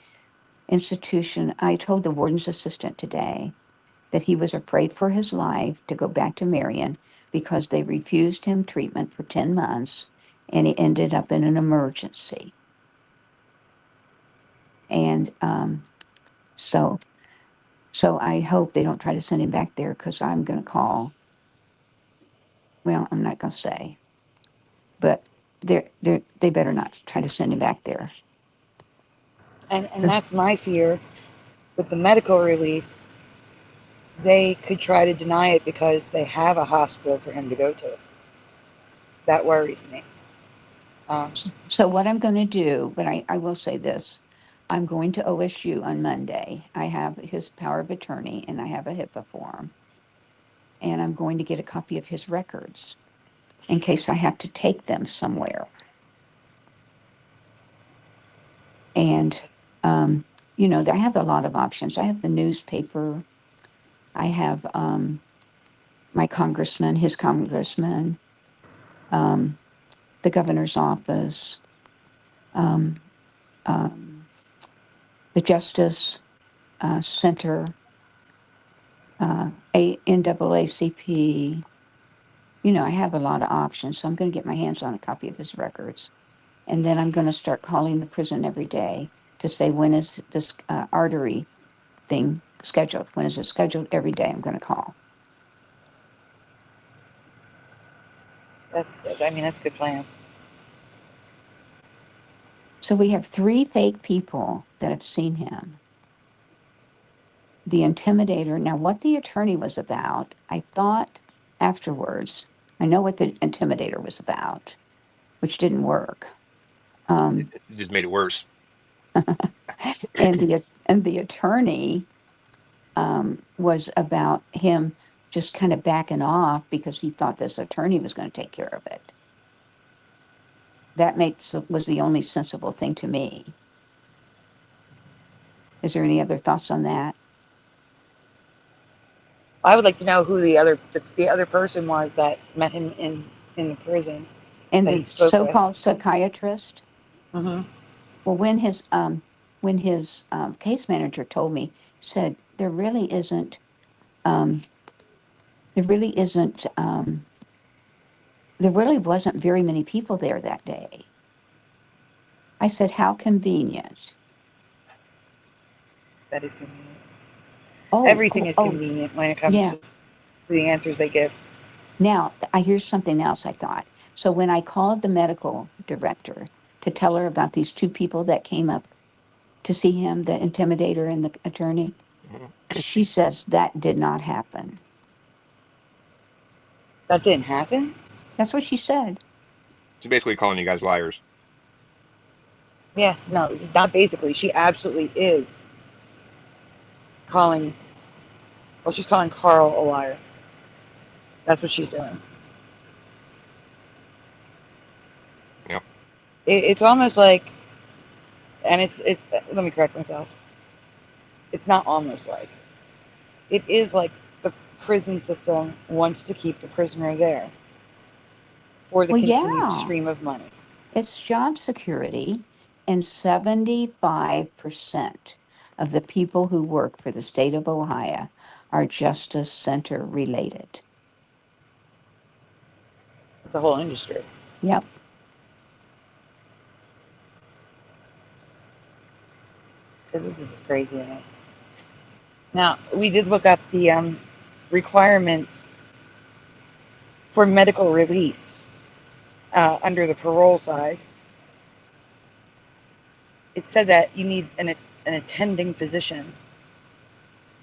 warden's assistant today that he was afraid for his life to go back to Marion because they refused him treatment for 10 months and he ended up in an emergency. And so I hope they don't try to send him back there, because I'm going to call. Well, I'm not going to say, but they better not try to send him back there. And that's my fear with the medical release. They could try to deny it because they have a hospital for him to go to. That worries me. So what I'm going to do, but I will say this, I'm going to OSU on Monday. I have his power of attorney and I have a HIPAA form. And I'm going to get a copy of his records in case I have to take them somewhere. And, you know, I have a lot of options. I have the newspaper. I have my congressman, his congressman, the governor's office, the Justice Center, NAACP. You know, I have a lot of options, so I'm going to get my hands on a copy of his records. And then I'm going to start calling the prison every day to say, when is this artery thing scheduled? When is it scheduled? Every day I'm going to call. That's good. I mean, that's a good plan. So we have 3 fake people that have seen him. The intimidator. Now, what the attorney was about, I thought afterwards, I know what the intimidator was about, which didn't work. It just made it worse. And the attorney was about him just kind of backing off because he thought this attorney was going to take care of it. That was the only sensible thing to me. Is there any other thoughts on that? I would like to know who the other person was that met him in the prison. And that the he spoke with. so-called psychiatrist. Mm-hmm. Well, when his case manager told me, said there really wasn't very many people there that day. I said, how convenient. That is convenient. Oh, Everything is convenient when it comes to the answers they give. Now, here's something else I thought. So when I called the medical director to tell her about these 2 people that came up to see him, the intimidator and the attorney, she says that did not happen. That didn't happen? That's what she said. She's basically calling you guys liars. Yeah, no, not basically. She absolutely is calling. Well, she's calling Carl a liar. That's what she's doing. Yep. It's almost like, and it's. Let me correct myself. It's not almost like. It is like the prison system wants to keep the prisoner there for the continued stream of money. It's job security, and 75% of the people who work for the state of Ohio are Justice Center related. It's a whole industry. Yep. Because this is just crazy, isn't it? Now, we did look up the requirements for medical release under the parole side. It said that you need an attending physician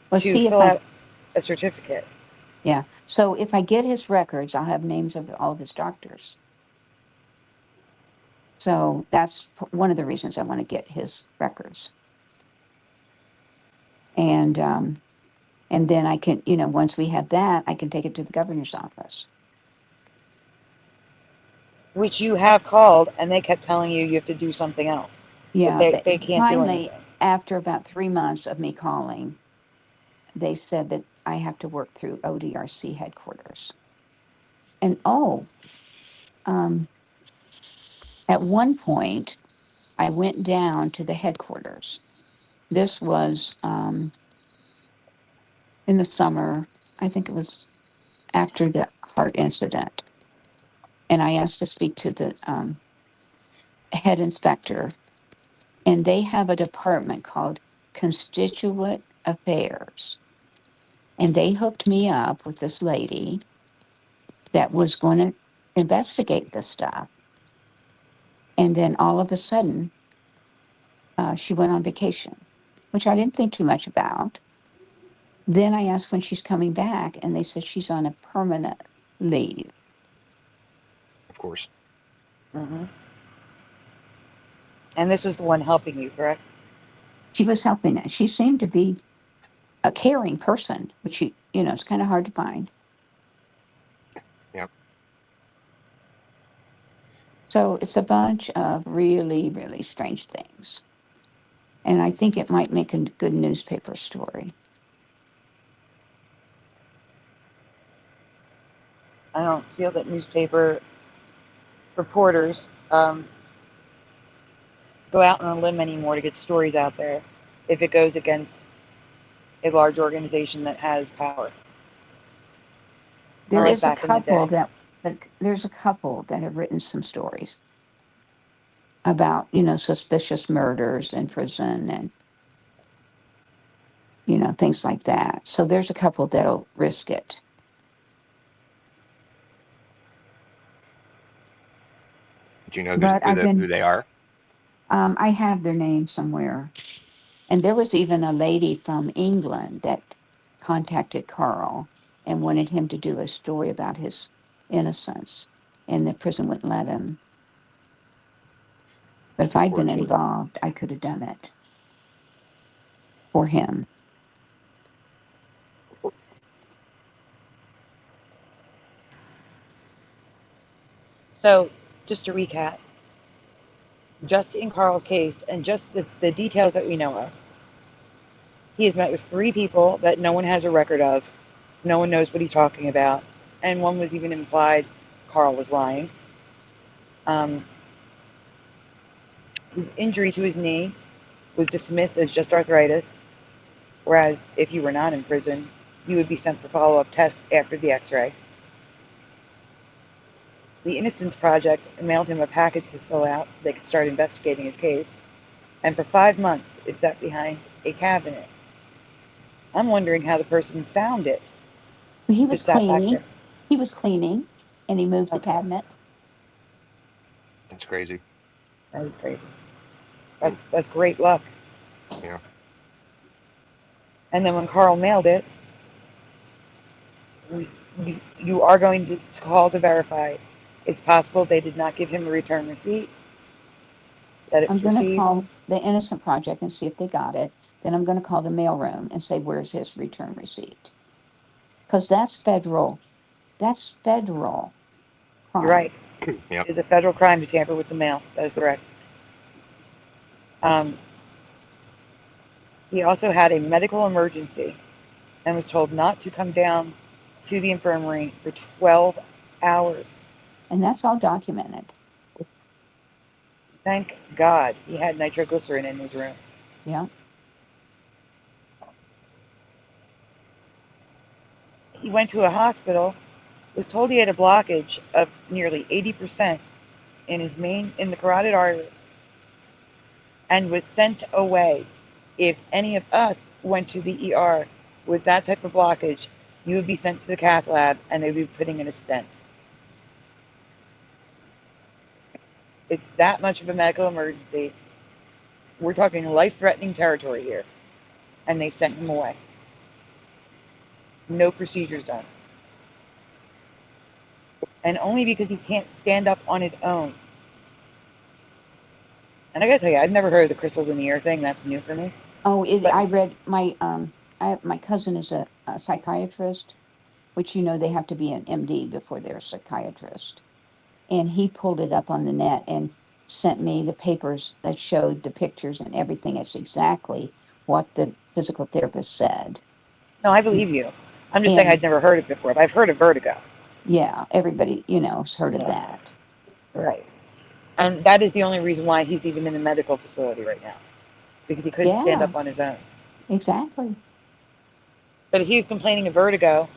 Well, to see if fill I, out a certificate. yeah. So if I get his records, I'll have names of all of his doctors. So that's one of the reasons I want to get his records. And then I can, once we have that, I can take it to the governor's office. Which you have called, and they kept telling you you have to do something else. Yeah. They can't do Finally, anything. after about 3 months of me calling, they said that I have to work through ODRC headquarters. And at one point, I went down to the headquarters. This was in the summer. I think it was after the heart incident. And I asked to speak to the head inspector. And they have a department called Constituent Affairs. And they hooked me up with this lady that was going to investigate this stuff. And then all of a sudden, she went on vacation, which I didn't think too much about. Then I asked when she's coming back, and they said she's on a permanent leave. Of course. Mm-hmm. And this was the one helping you, correct? She was helping us. She seemed to be a caring person, which it's kind of hard to find. Yep. So it's a bunch of really, really strange things. And I think it might make a good newspaper story. I don't feel that newspaper reporters go out on a limb anymore to get stories out there if it goes against a large organization that has power. There Like is a back in the couple day. there's a couple that have written some stories about, suspicious murders in prison and, things like that. So there's a couple that'll risk it. Do you know But I've been, who they are? I have their name somewhere. And there was even a lady from England that contacted Carl and wanted him to do a story about his innocence, and the prison wouldn't let him. But if Of I'd been course. involved, I could have done it for him. So, just to recap, just in Carl's case, and just the details that we know of, he has met with 3 people that no one has a record of. No one knows what he's talking about. And one was even implied Carl was lying. His injury to his knee was dismissed as just arthritis, whereas if you were not in prison, you would be sent for follow-up tests after the x-ray. The Innocence Project mailed him a packet to fill out so they could start investigating his case. And for 5 months, it sat behind a cabinet. I'm wondering how the person found it. He It was sat back cleaning. there. He was cleaning, and he moved the Okay. cabinet. That's crazy. That is crazy. That's great luck. Yeah. And then when Carl mailed it, you are going to call to verify. It's possible they did not give him a return receipt, that it I'm was going to received. call the Innocent Project and see if they got it. Then I'm going to call the mailroom and say, where's his return receipt? Because that's federal. That's federal You're crime. right. Yep. It is a federal crime to tamper with the mail. That is correct. He also had a medical emergency and was told not to come down to the infirmary for 12 hours. And that's all documented. Thank God he had nitroglycerin in his room. Yeah. He went to a hospital, was told he had a blockage of nearly 80% in the carotid artery, and was sent away. If any of us went to the ER with that type of blockage, you would be sent to the cath lab and they'd be putting in a stent. It's that much of a medical emergency. We're talking life-threatening territory here. And they sent him away. No procedures done. And only because he can't stand up on his own. And I gotta tell you, I've never heard of the crystals in the ear thing. That's new for me. Oh, But I read my cousin is a psychiatrist, which they have to be an MD before they're a psychiatrist. And he pulled it up on the net and sent me the papers that showed the pictures and everything. It's exactly what the physical therapist said. no, I believe you. I'm just saying And I'd never heard it before, but I've heard of vertigo. yeah, everybody, has heard of Yeah. that. Right. And that is the only reason why he's even in a medical facility right now. Because he couldn't stand Yeah, up on his own. exactly. But if he was complaining of vertigo,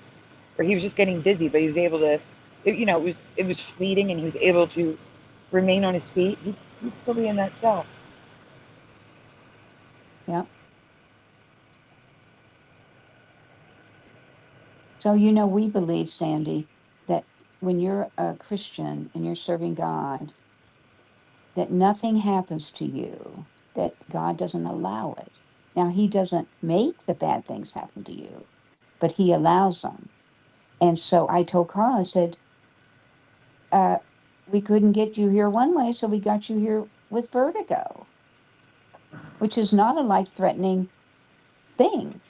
or he was just getting dizzy, but he was able to, it was fleeting and he was able to remain on his feet, he'd still be in that cell. Yeah. So, we believe, Sandy, that when you're a Christian and you're serving God, that nothing happens to you, that God doesn't allow it. Now, He doesn't make the bad things happen to you, but He allows them. And so I told Carl, I said, we couldn't get you here one way, so we got you here with vertigo, which is not a life-threatening thing.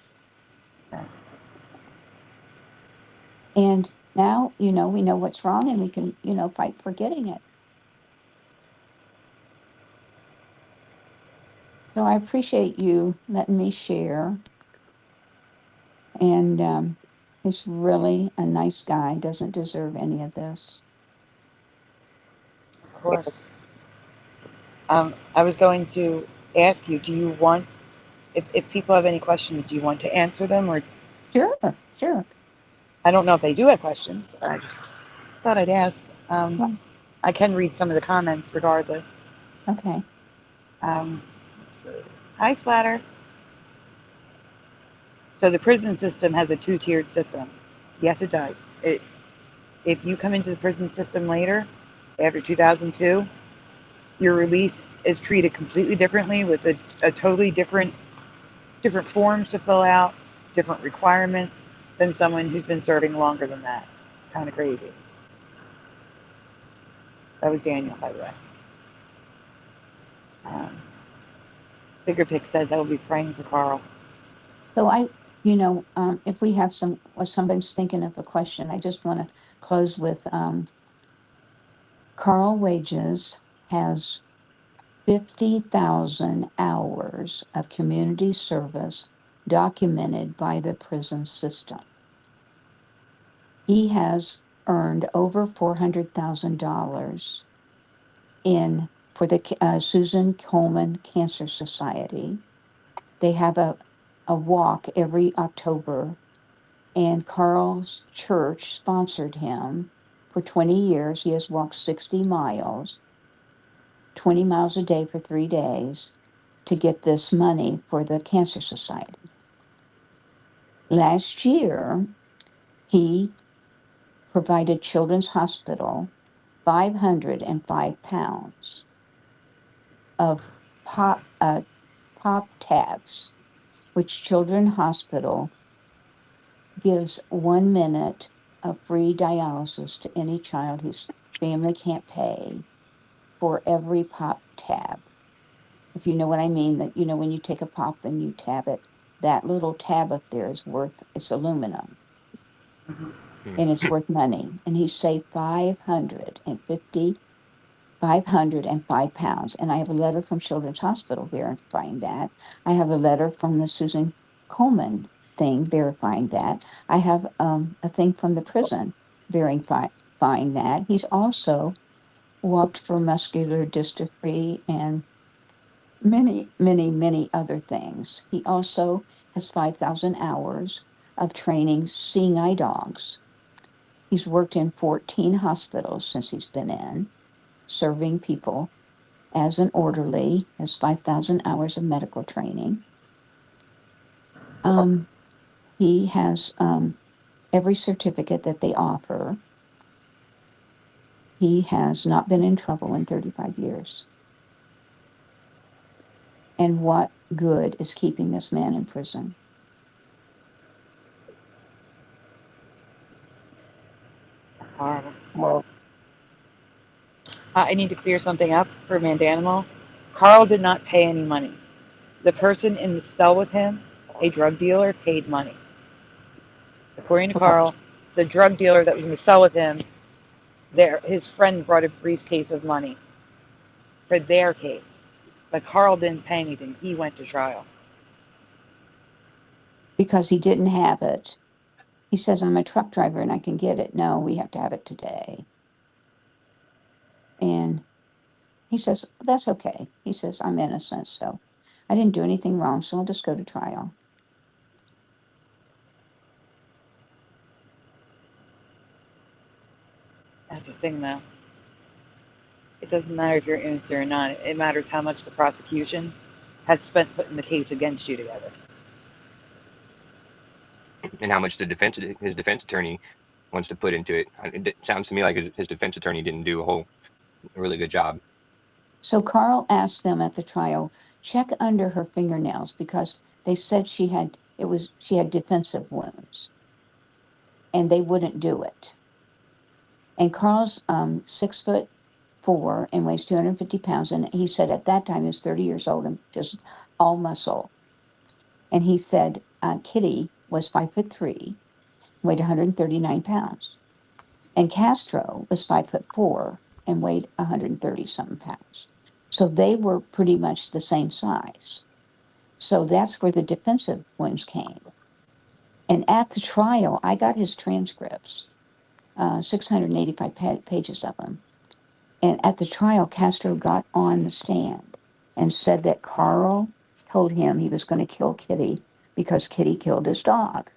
And now, we know what's wrong and we can, fight for getting it. So I appreciate you letting me share. And he's really a nice guy, doesn't deserve any of this. Of course. I was going to ask you, do you want, if people have any questions, do you want to answer them? Or Sure. I don't know if they do have questions. I just thought I'd ask. Well, I can read some of the comments regardless. okay. So, hi, Splatter. So the prison system has a two-tiered system. Yes, it does. If you come into the prison system later, after 2002, your release is treated completely differently with a totally different forms to fill out, different requirements than someone who's been serving longer than that. It's kind of crazy. That was Daniel, by the way. Bigger Pick says I will be praying for Carl. So if we have somebody's thinking of a question, I just want to close with Carl Wages has 50,000 hours of community service documented by the prison system. He has earned over $400,000 for the Susan Komen Cancer Society. They have a walk every October, and Carl's church sponsored him for 20 years. He has walked 60 miles, 20 miles a day for 3 days to get this money for the Cancer Society. Last year, he provided Children's Hospital 505 pounds of pop tabs, which Children's Hospital gives 1 minute of free dialysis to any child whose family can't pay for every pop tab. If you know what I mean, that when you take a pop and you tab it, that little tab up there is it's aluminum. Mm-hmm. And it's worth money. And he saved 505 pounds. And I have a letter from Children's Hospital verifying that. I have a letter from the Susan Komen thing verifying that. I have a thing from the prison verifying that. He's also walked for muscular dystrophy and many, many, many other things. He also has 5,000 hours of training seeing eye dogs. He's worked in 14 hospitals since he's been in, serving people as an orderly, has 5,000 hours of medical training. He has every certificate that they offer. He has not been in trouble in 35 years. And what good is keeping this man in prison? That's horrible. Well, I need to clear something up for Mandanimal. Carl did not pay any money. The person in the cell with him, a drug dealer, paid money. According to Carl, the drug dealer that was in the cell with him, his friend brought a briefcase of money for their case. But Carl didn't pay anything. He went to trial. Because he didn't have it. He says, I'm a truck driver and I can get it. No, we have to have it today. And he says, that's okay. He says, I'm innocent, so I didn't do anything wrong, so I'll just go to trial. That's the thing, though. It doesn't matter if you're innocent or not. It matters how much the prosecution has spent putting the case against you together. And how much his defense attorney wants to put into it. It sounds to me like his defense attorney didn't do a really good job. So Carl asked them at the trial, check under her fingernails because they said she had defensive wounds. And they wouldn't do it. And Carl's 6'4" and weighs 250 pounds. And he said at that time he was 30 years old and just all muscle. And he said Kitty was 5'3", weighed 139 pounds. And Castro was 5'4" and weighed 130 something pounds. So they were pretty much the same size. So that's where the defensive wounds came. And at the trial, I got his transcripts, 685 pages of them. And at the trial, Castro got on the stand and said that Carl told him he was going to kill Kitty because Kitty killed his dog.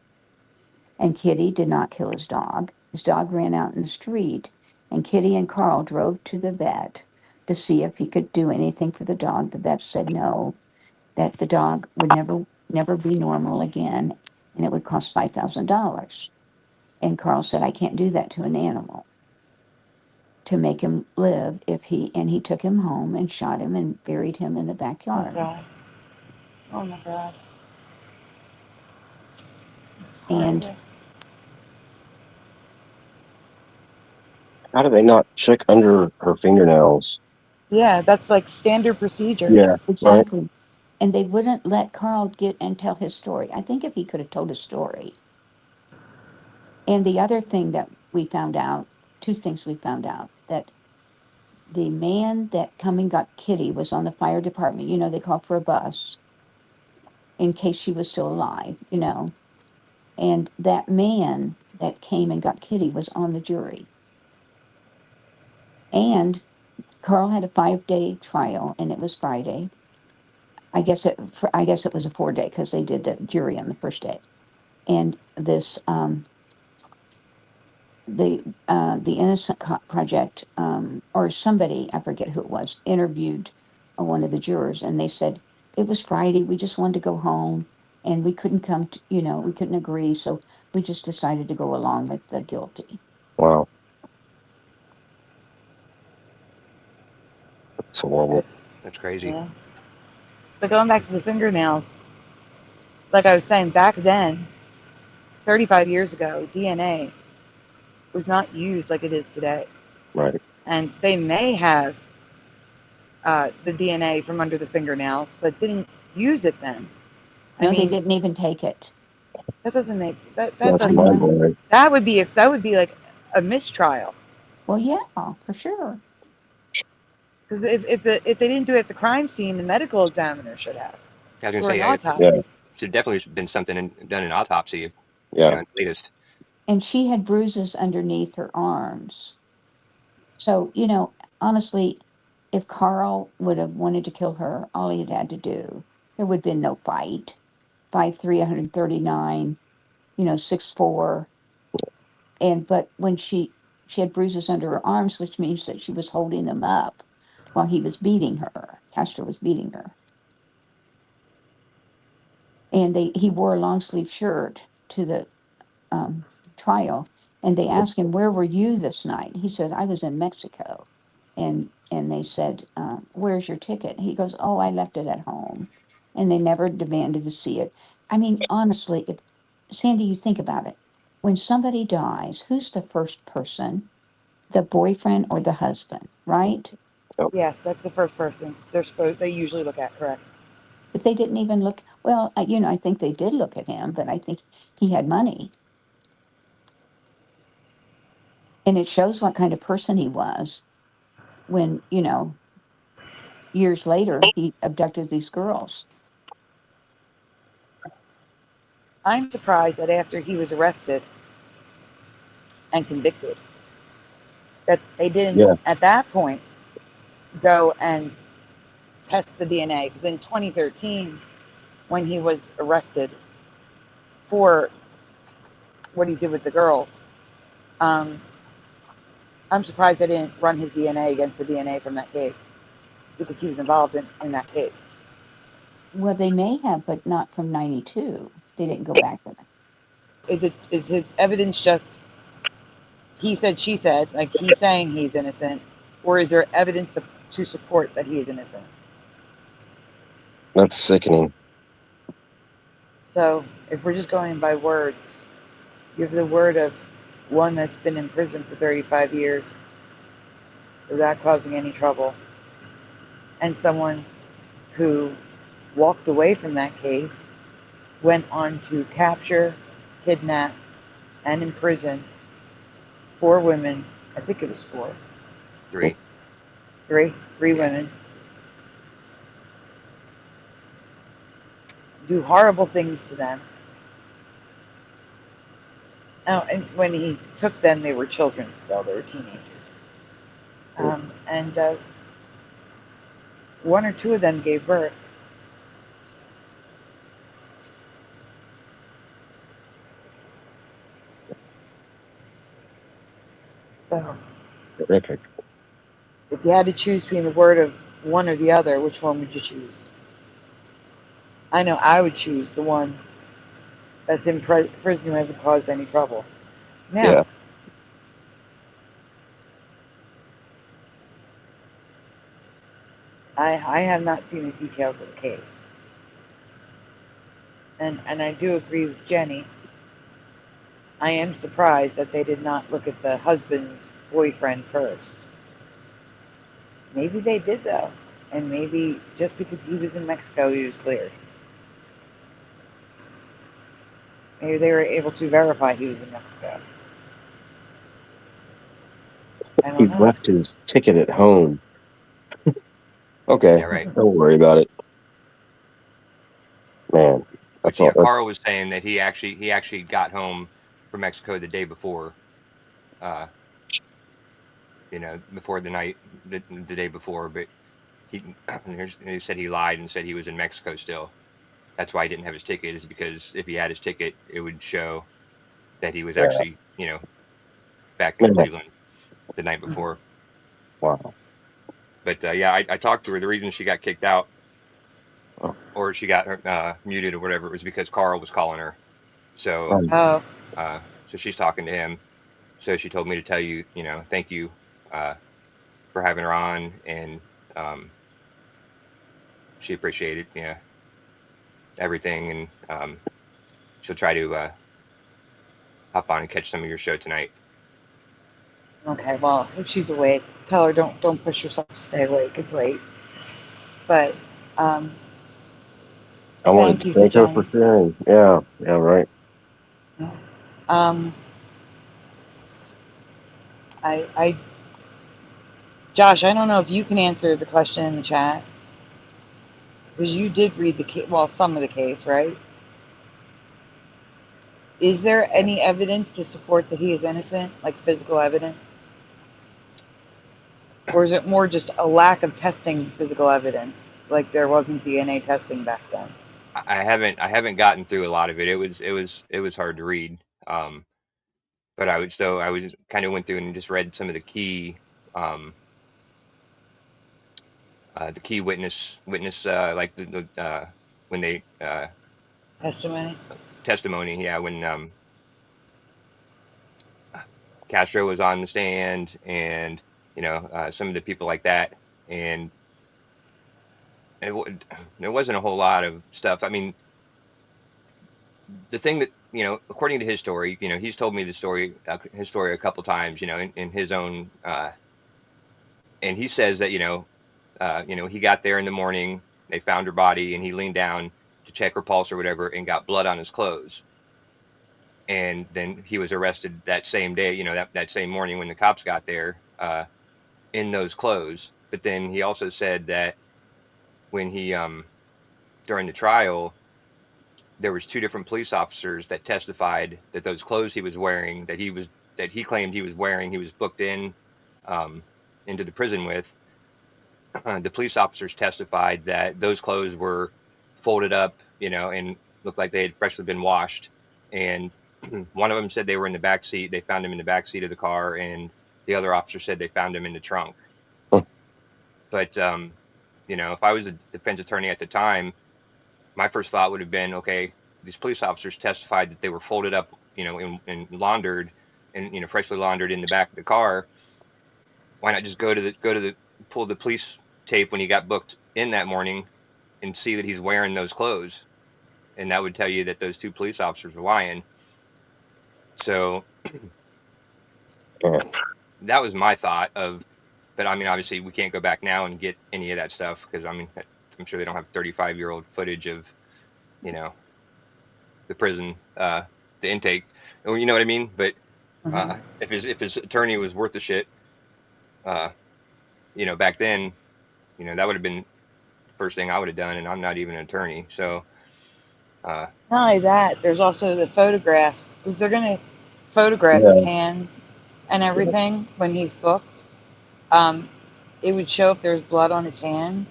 And Kitty did not kill his dog. His dog ran out in the street, and Kitty and Carl drove to the vet to see if he could do anything for the dog. The vet said no, that the dog would never be normal again, and it would cost $5,000. And Carl said, I can't do that to an animal to make him live and he took him home and shot him and buried him in the backyard. Oh, God. Oh, my God. And how do they not check under her fingernails? yeah, that's like standard procedure. Yeah, exactly. Right. And they wouldn't let Carl get and tell his story. I think if he could have told his story. And the other thing that we found out, two things we found out, that the man that come and got Kitty was on the fire department. You know, they called for a bus in case she was still alive, you know. And that man that came and got Kitty was on the jury. And Carl had a 5-day trial, and it was Friday. I guess it was a 4-day because they did the jury on the first day. And this the Innocent Project or somebody, I forget who it was, interviewed one of the jurors, and they said it was Friday. We just wanted to go home, and we couldn't we couldn't agree, so we just decided to go along with the guilty. Wow. That's horrible. That's crazy. Yeah. But going back to the fingernails, like I was saying, back then, 35 years ago, DNA was not used like it is today. Right. And they may have the DNA from under the fingernails, but didn't use it then. No, they didn't even take it. That doesn't make that That's doesn't. mind-blowing. That would be like a mistrial. Well, yeah, for sure. Because if they didn't do it at the crime scene, the medical examiner should have. I was going to Or say, an autopsy. Yeah. should definitely have been something done in autopsy. Yeah. Latest. And she had bruises underneath her arms. So, honestly, if Carl would have wanted to kill her, all he had to do, there would have been no fight. 5'3", 139, 6'4". But when she had bruises under her arms, which means that she was holding them up while he was beating her. Castro was beating her. And he wore a long sleeve shirt to the trial, and they asked him, "Where were you this night?" He said, "I was in Mexico," and they said, "Where's your ticket?" He goes, "Oh, I left it at home," and they never demanded to see it. I mean, honestly, if Sandy, you think about it, when somebody dies, who's the first person? The boyfriend or the husband, right? Yes, that's the first person they usually look at, correct? But they didn't even look. Well, you know, I think they did look at him, but I think he had money. And it shows what kind of person he was when, you know, years later he abducted these girls. I'm surprised that after he was arrested and convicted, that they didn't Yeah. at that point go and test the DNA. Because in 2013, when he was arrested for what he did with the girls, um, I'm surprised they didn't run his DNA against the DNA from that case, because he was involved in that case. Well, they may have, but not from 92. They didn't go back to that. Is his evidence just he said, she said, like he's saying he's innocent, or is there evidence to support that he is innocent? That's sickening. So if we're just going by words, you have the word of one that's been in prison for 35 years without causing any trouble, and someone who walked away from that case, went on to capture, kidnap, and imprison 4 women. I think it was 4. 3. 3 Yeah. women. Do horrible things to them. Oh, and when he took them, they were children still. They were teenagers. And 1 or 2 of them gave birth. So Terrific. if you had to choose between the word of one or the other, which one would you choose? I know I would choose the one that's in prison who hasn't caused any trouble. Now, Yeah. I have not seen the details of the case. And I do agree with Jenny. I am surprised that they did not look at the husband boyfriend first. Maybe they did though. And maybe just because he was in Mexico, he was cleared. Maybe they were able to verify he was in Mexico. I He don't know. left his ticket at home. Okay. Yeah, right. Don't worry about it. Man. But That's all. Carl was saying that he actually got home from Mexico the day before, before the night, the day before. But he said he lied and said he was in Mexico still. That's why he didn't have his ticket, is because if he had his ticket, it would show that he was Yeah. actually, back in Cleveland the night before. Wow. But I talked to her. The reason she got kicked out, Oh. or she got muted or whatever, it was because Carl was calling her. So, Oh, so she's talking to him. So she told me to tell you, thank you for having her on, and she appreciated, everything, and she'll try to hop on and catch some of your show tonight. okay. Well, if she's awake, tell her don't push yourself to stay awake. It's late. But I wanted thank to you to thank her for Jenny. sharing. Yeah. Yeah. Right. Josh, I don't know if you can answer the question in the chat, because you did read the case, well, some of the case, right? Is there any evidence to support that he is innocent, like physical evidence? Or is it more just a lack of testing physical evidence, like there wasn't DNA testing back then? I haven't gotten through a lot of it. It was hard to read. But I was kind of went through and just read some of the key witness like the when they Testimony? testimony, yeah, when Castro was on the stand, and some of the people like that, and there wasn't a whole lot of stuff. I mean, the thing that according to his story, he's told me his story a couple times, in his own, and he says that he got there in the morning, they found her body, and he leaned down to check her pulse or whatever, and got blood on his clothes. And then he was arrested that same day, that same morning when the cops got there, in those clothes. But then he also said that when he, during the trial, there was 2 different police officers that testified that those clothes he was wearing, that he claimed he was wearing, he was booked in, into the prison with. The police officers testified that those clothes were folded up, and looked like they had freshly been washed. And one of them said they were in the back seat. They found him in the back seat of the car, and the other officer said they found him in the trunk. Huh. But if I was a defense attorney at the time, my first thought would have been, okay, these police officers testified that they were folded up, and laundered, and freshly laundered in the back of the car. Why not just pull the police tape when he got booked in that morning and see that he's wearing those clothes? And that would tell you that those 2 police officers were lying. So that was my thought of, but I mean, obviously we can't go back now and get any of that stuff, because I mean, I'm sure they don't have 35-year-old footage of, the prison, the intake, or you know what I mean? But if his attorney was worth the shit, back then, that would have been the first thing I would have done, and I'm not even an attorney. So Not only that, there's also the photographs, because they're going to photograph his hands and everything when he's booked. It would show if there's blood on his hands.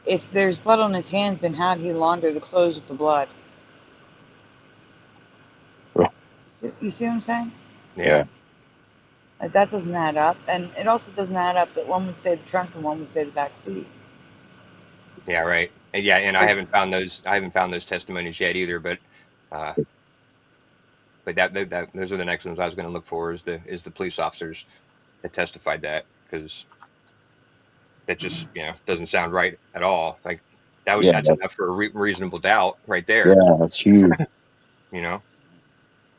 If there's blood on his hands, then how did he launder the clothes with the blood? You see what I'm saying? yeah. Like, that doesn't add up. And it also doesn't add up that one would say the trunk and one would say the back seat. Yeah, right. And yeah, and I haven't found those testimonies yet either, but that those are the next ones I was going to look for, is the police officers that testified that, because that just doesn't sound right at all. Like that's enough for a reasonable doubt right there. Yeah, that's huge.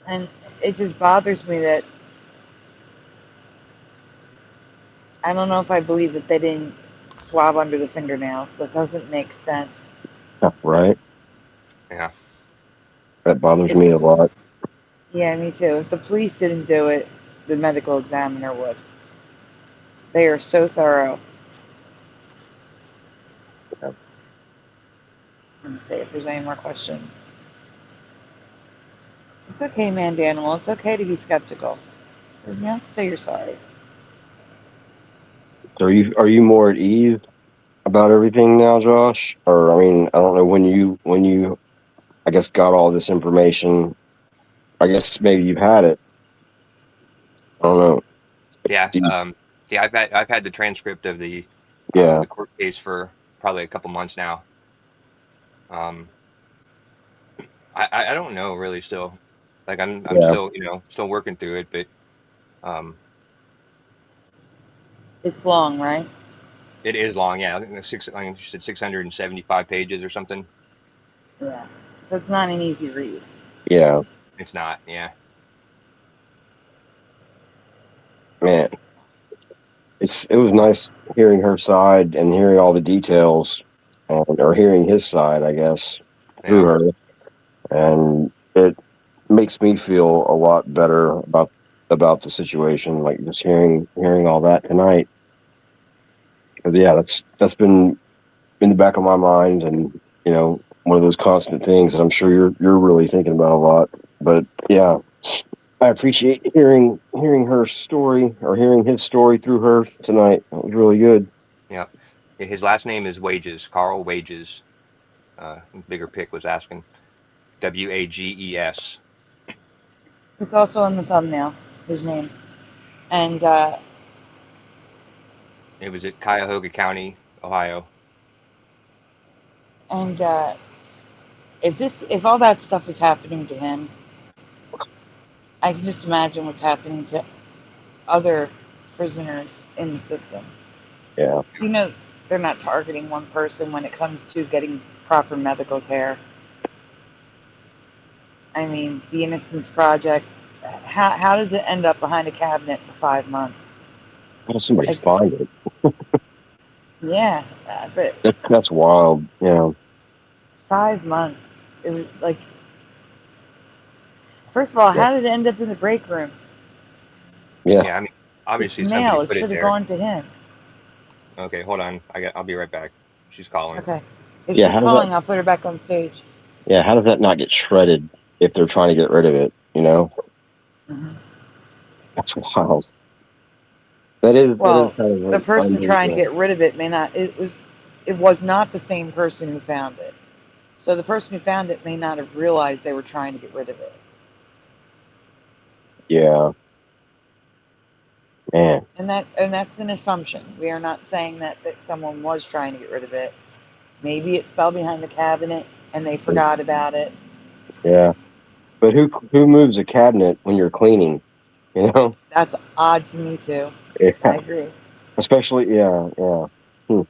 And it just bothers me that I don't know if I believe that they didn't swab under the fingernails. That doesn't make sense. Right. Yeah. That bothers me a lot. Yeah, me too. If the police didn't do it, the medical examiner would. They are so thorough. Yeah. Let me see if there's any more questions. It's okay, man, Daniel. It's okay to be skeptical. You don't have to say you're sorry. So are you more at ease about everything now, Josh? Or I mean, I don't know when you I guess got all this information. I guess maybe you've had it. I don't know. Yeah. Yeah, I've had the transcript of the court case for probably a couple months now. I don't know really still. Like I'm still still working through it, but It's long, right? it is long. Yeah, I think it's 675 pages or something. Yeah. So it's not an easy read. Yeah. It's not. Yeah. Man, it was nice hearing her side and hearing all the details, or hearing his side, I guess, through her, and it makes me feel a lot better about the situation. Like just hearing all that tonight. But yeah, that's been in the back of my mind, and one of those constant things that I'm sure you're really thinking about a lot. But yeah, I appreciate hearing her story, or hearing his story through her tonight. That was really good. Yeah. His last name is Wages, Carl Wages. Bigger Pick was asking. Wages. It's also in the thumbnail, his name. And it was at Cuyahoga County, Ohio. And if all that stuff was happening to him, I can just imagine what's happening to other prisoners in the system. Yeah. You know, they're not targeting one person when it comes to getting proper medical care. I mean, the Innocence Project, how does it end up behind a cabinet for 5 months? How does somebody Like, find it? yeah, but That's wild. Yeah. 5 months. It was like, first of all, Yeah. how did it end up in the break room? Yeah. Yeah, I mean, It's obviously somebody mail. It put it should have there. gone to him. Okay, hold on. I'll be right back. She's calling. Okay. If Yeah. she's How does that? calling, I'll put her back on stage. Yeah. How does that not get shredded if they're trying to get rid of it? You know, Mhm. that's wild. That is Well, kind the of person trying to unusual. get rid of it may not. It was not the same person who found it. So the person who found it may not have realized they were trying to get rid of it. Yeah. Man. And that's an assumption. We are not saying that someone was trying to get rid of it. Maybe it fell behind the cabinet and they forgot about it. Yeah. But who moves a cabinet when you're cleaning? You know. That's odd to me too. Yeah. I agree. Especially. Yeah. Yeah. Hmm.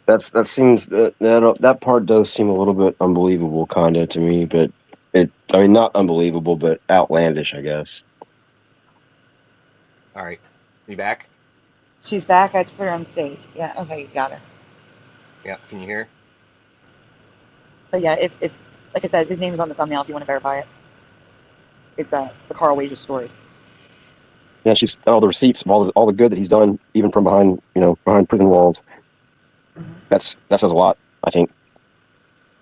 That seems that part does seem a little bit unbelievable, kind of to me. But I mean, not unbelievable, but outlandish, I guess. All right. You back? She's back. I had to put her on stage. Yeah. Okay, you got her. Yeah. Can you hear? But yeah, if like I said, his name is on the thumbnail if you want to verify it. It's the Carl Wages story. Yeah, she's got all the receipts of all the good that he's done, even from behind behind prison walls. Mm-hmm. That says a lot, I think.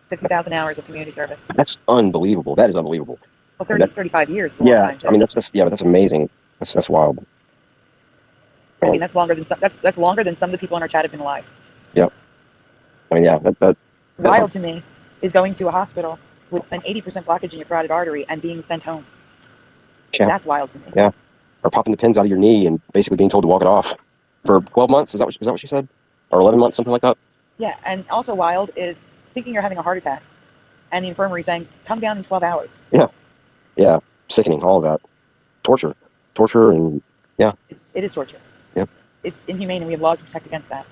50,000 hours of community service. That's unbelievable. That is unbelievable. Well, And 35 years is a long yeah, time too. I mean that's yeah, but that's amazing. That's wild. I mean, that's longer than that's longer than some of the people in our chat have been alive. Yeah, I mean yeah, that Wild to me is going to a hospital with an 80% blockage in your carotid artery and being sent home. yeah, That's wild to me. yeah. Or popping the pins out of your knee and basically being told to walk it off for 12 months. Is that what she said? Or 11 months, something like that? Yeah, and also wild is thinking you're having a heart attack and the infirmary saying, come down in 12 hours. Yeah, yeah. Sickening, all of that. Torture, and yeah. It is torture. Yeah. It's inhumane and we have laws to protect against that.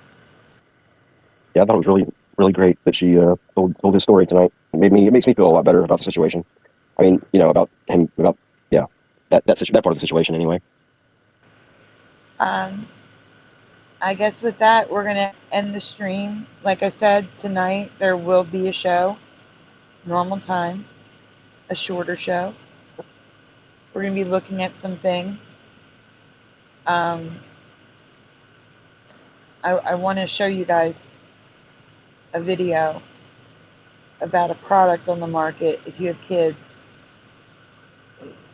Yeah, I thought it was really, really great that she told his story tonight. It makes me feel a lot better about the situation. I mean, about him, yeah, that part of the situation anyway. I guess with that, we're going to end the stream. Like I said, tonight there will be a show, normal time, a shorter show. We're going to be looking at some things. I want to show you guys a video about a product on the market if you have kids.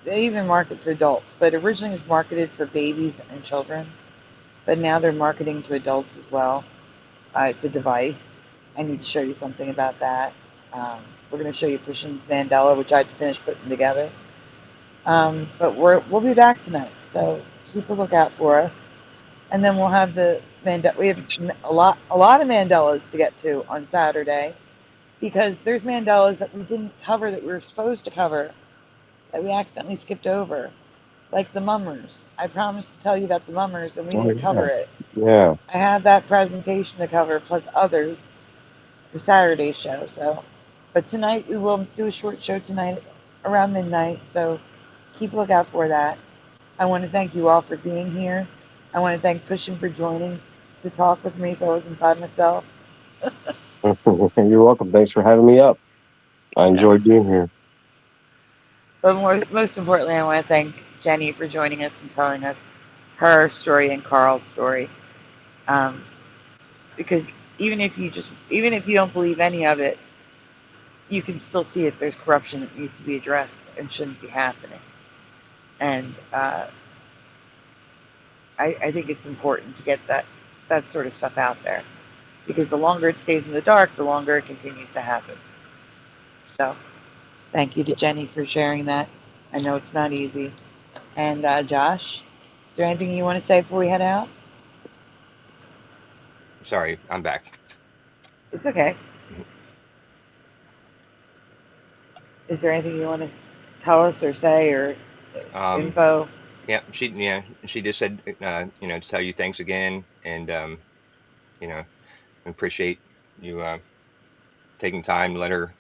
They even market to adults, but originally it was marketed for babies and children, but now they're marketing to adults as well. It's a device. I need to show you something about that. We're going to show you Cushion's Mandela, which I had to finish putting together. But we'll be back tonight, so keep a lookout for us. And then we'll have we have a lot of Mandelas to get to on Saturday, because there's Mandelas that we didn't cover that we were supposed to cover that we accidentally skipped over, like the mummers. I promised to tell you about the mummers and we didn't cover it. Yeah. I have that presentation to cover plus others for Saturday's show. But tonight we will do a short show tonight around midnight, so keep a lookout for that. I want to thank you all for being here. I want to thank Cushion for joining to talk with me so I wasn't by myself. You're welcome. Thanks for having me up. I enjoyed being here. But most importantly, I want to thank Jenny for joining us and telling us her story and Carl's story. Because even if you don't believe any of it, you can still see if there's corruption that needs to be addressed and shouldn't be happening. And I think it's important to get that sort of stuff out there, because the longer it stays in the dark, the longer it continues to happen. So thank you to Jenny for sharing that. I know it's not easy. And Josh, is there anything you want to say before we head out? Sorry, I'm back. It's okay. Is there anything you want to tell us or say or info? Yeah, she just said, to tell you thanks again, and appreciate you taking time to let her,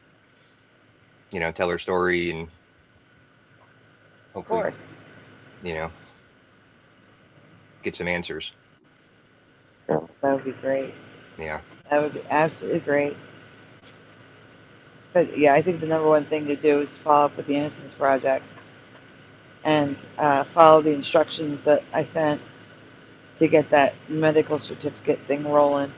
tell her story, and hopefully, Of course. Get some answers. That would be great. Yeah. That would be absolutely great. But yeah, I think the number one thing to do is follow up with the Innocence Project and follow the instructions that I sent to get that medical certificate thing rolling.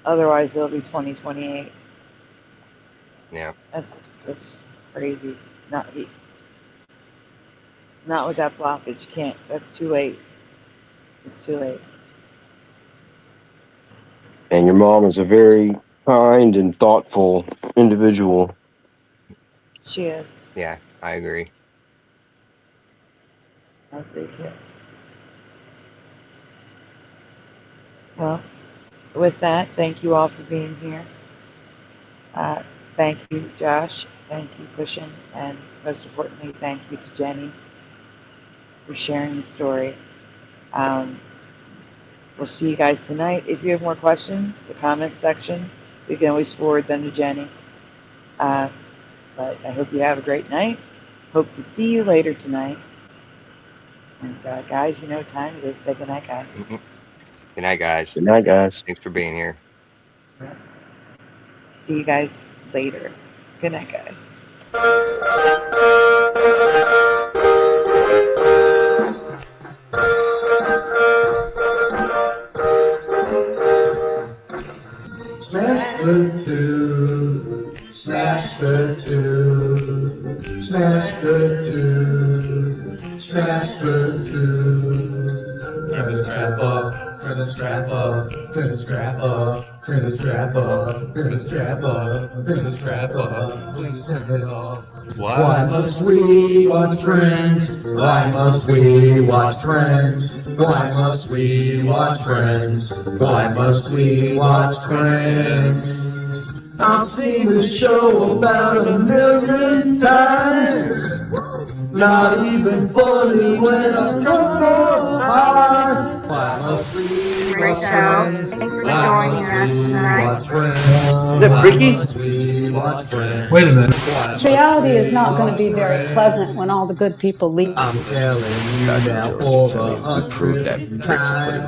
Otherwise, it'll be 2028. Yeah. That's crazy. Not with that blockage. You can't. That's too late. It's too late. And your mom is a very kind and thoughtful individual. She is. Yeah, I agree. I agree too. Well, with that, thank you all for being here. Thank you, Josh. Thank you, Cushion. And most importantly, thank you to Jenny for sharing the story. We'll see you guys tonight. If you have more questions, the comment section, you can always forward them to Jenny. But I hope you have a great night. Hope to see you later tonight. And guys, you know what time it is. Say goodnight, guys. Good night, guys. Good night, guys. Thanks for being here. See you guys later. Good night, guys. Smash the two, smash the two, smash the two, smash the two. Turn the strap up, turn the strap up, turn the strap up, turn the strap up, turn the strap up, turn the strap up, please turn it off. Why must we watch Friends? Why must we watch Friends? Why must we watch Friends? Why must we watch Friends? I've seen this show about 1,000,000 times. Not even funny when I'm drunk or high. Why must we watch Friends? Thanks for joining us tonight. Is that freaky? Wait a minute. This reality is not going to be very pleasant when all the good people leave. I'm telling you now for the 100th time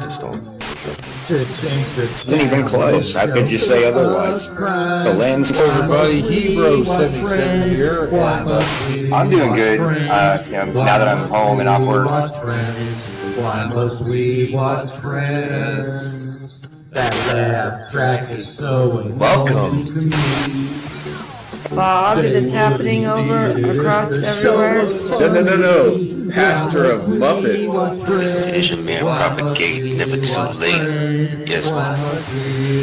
to change the Isn't even close. How could you say otherwise? The land's everybody, Hero 77 here. I'm doing good. Now that I'm home and off work. Why must we watch Friends? That laugh track is so annoying to me. Fog that's happening over across everywhere. No. Pastor of Muppets. This Asian man propagate never too late. Yes.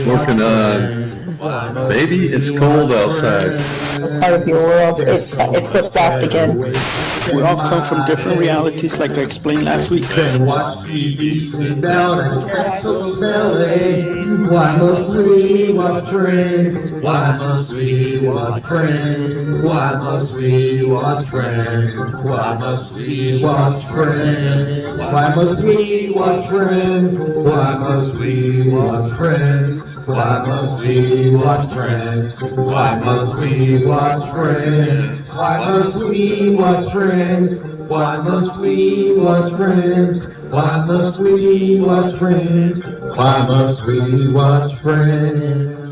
Working on. Maybe it's cold outside. Part of your world, it flip-flopped again. We all come from different realities, like I explained last week. Then watch TV, sit down and catch those LA. Why must we watch Friends? Why must we watch Friends? Why must we watch Friends? Why must we watch Friends? Why must we watch Friends? Why must we watch Friends? Why must we watch Friends? Why must we watch Friends? Why must we watch Friends? Why must we watch Friends? Why must we watch Friends? Why must we watch Friends?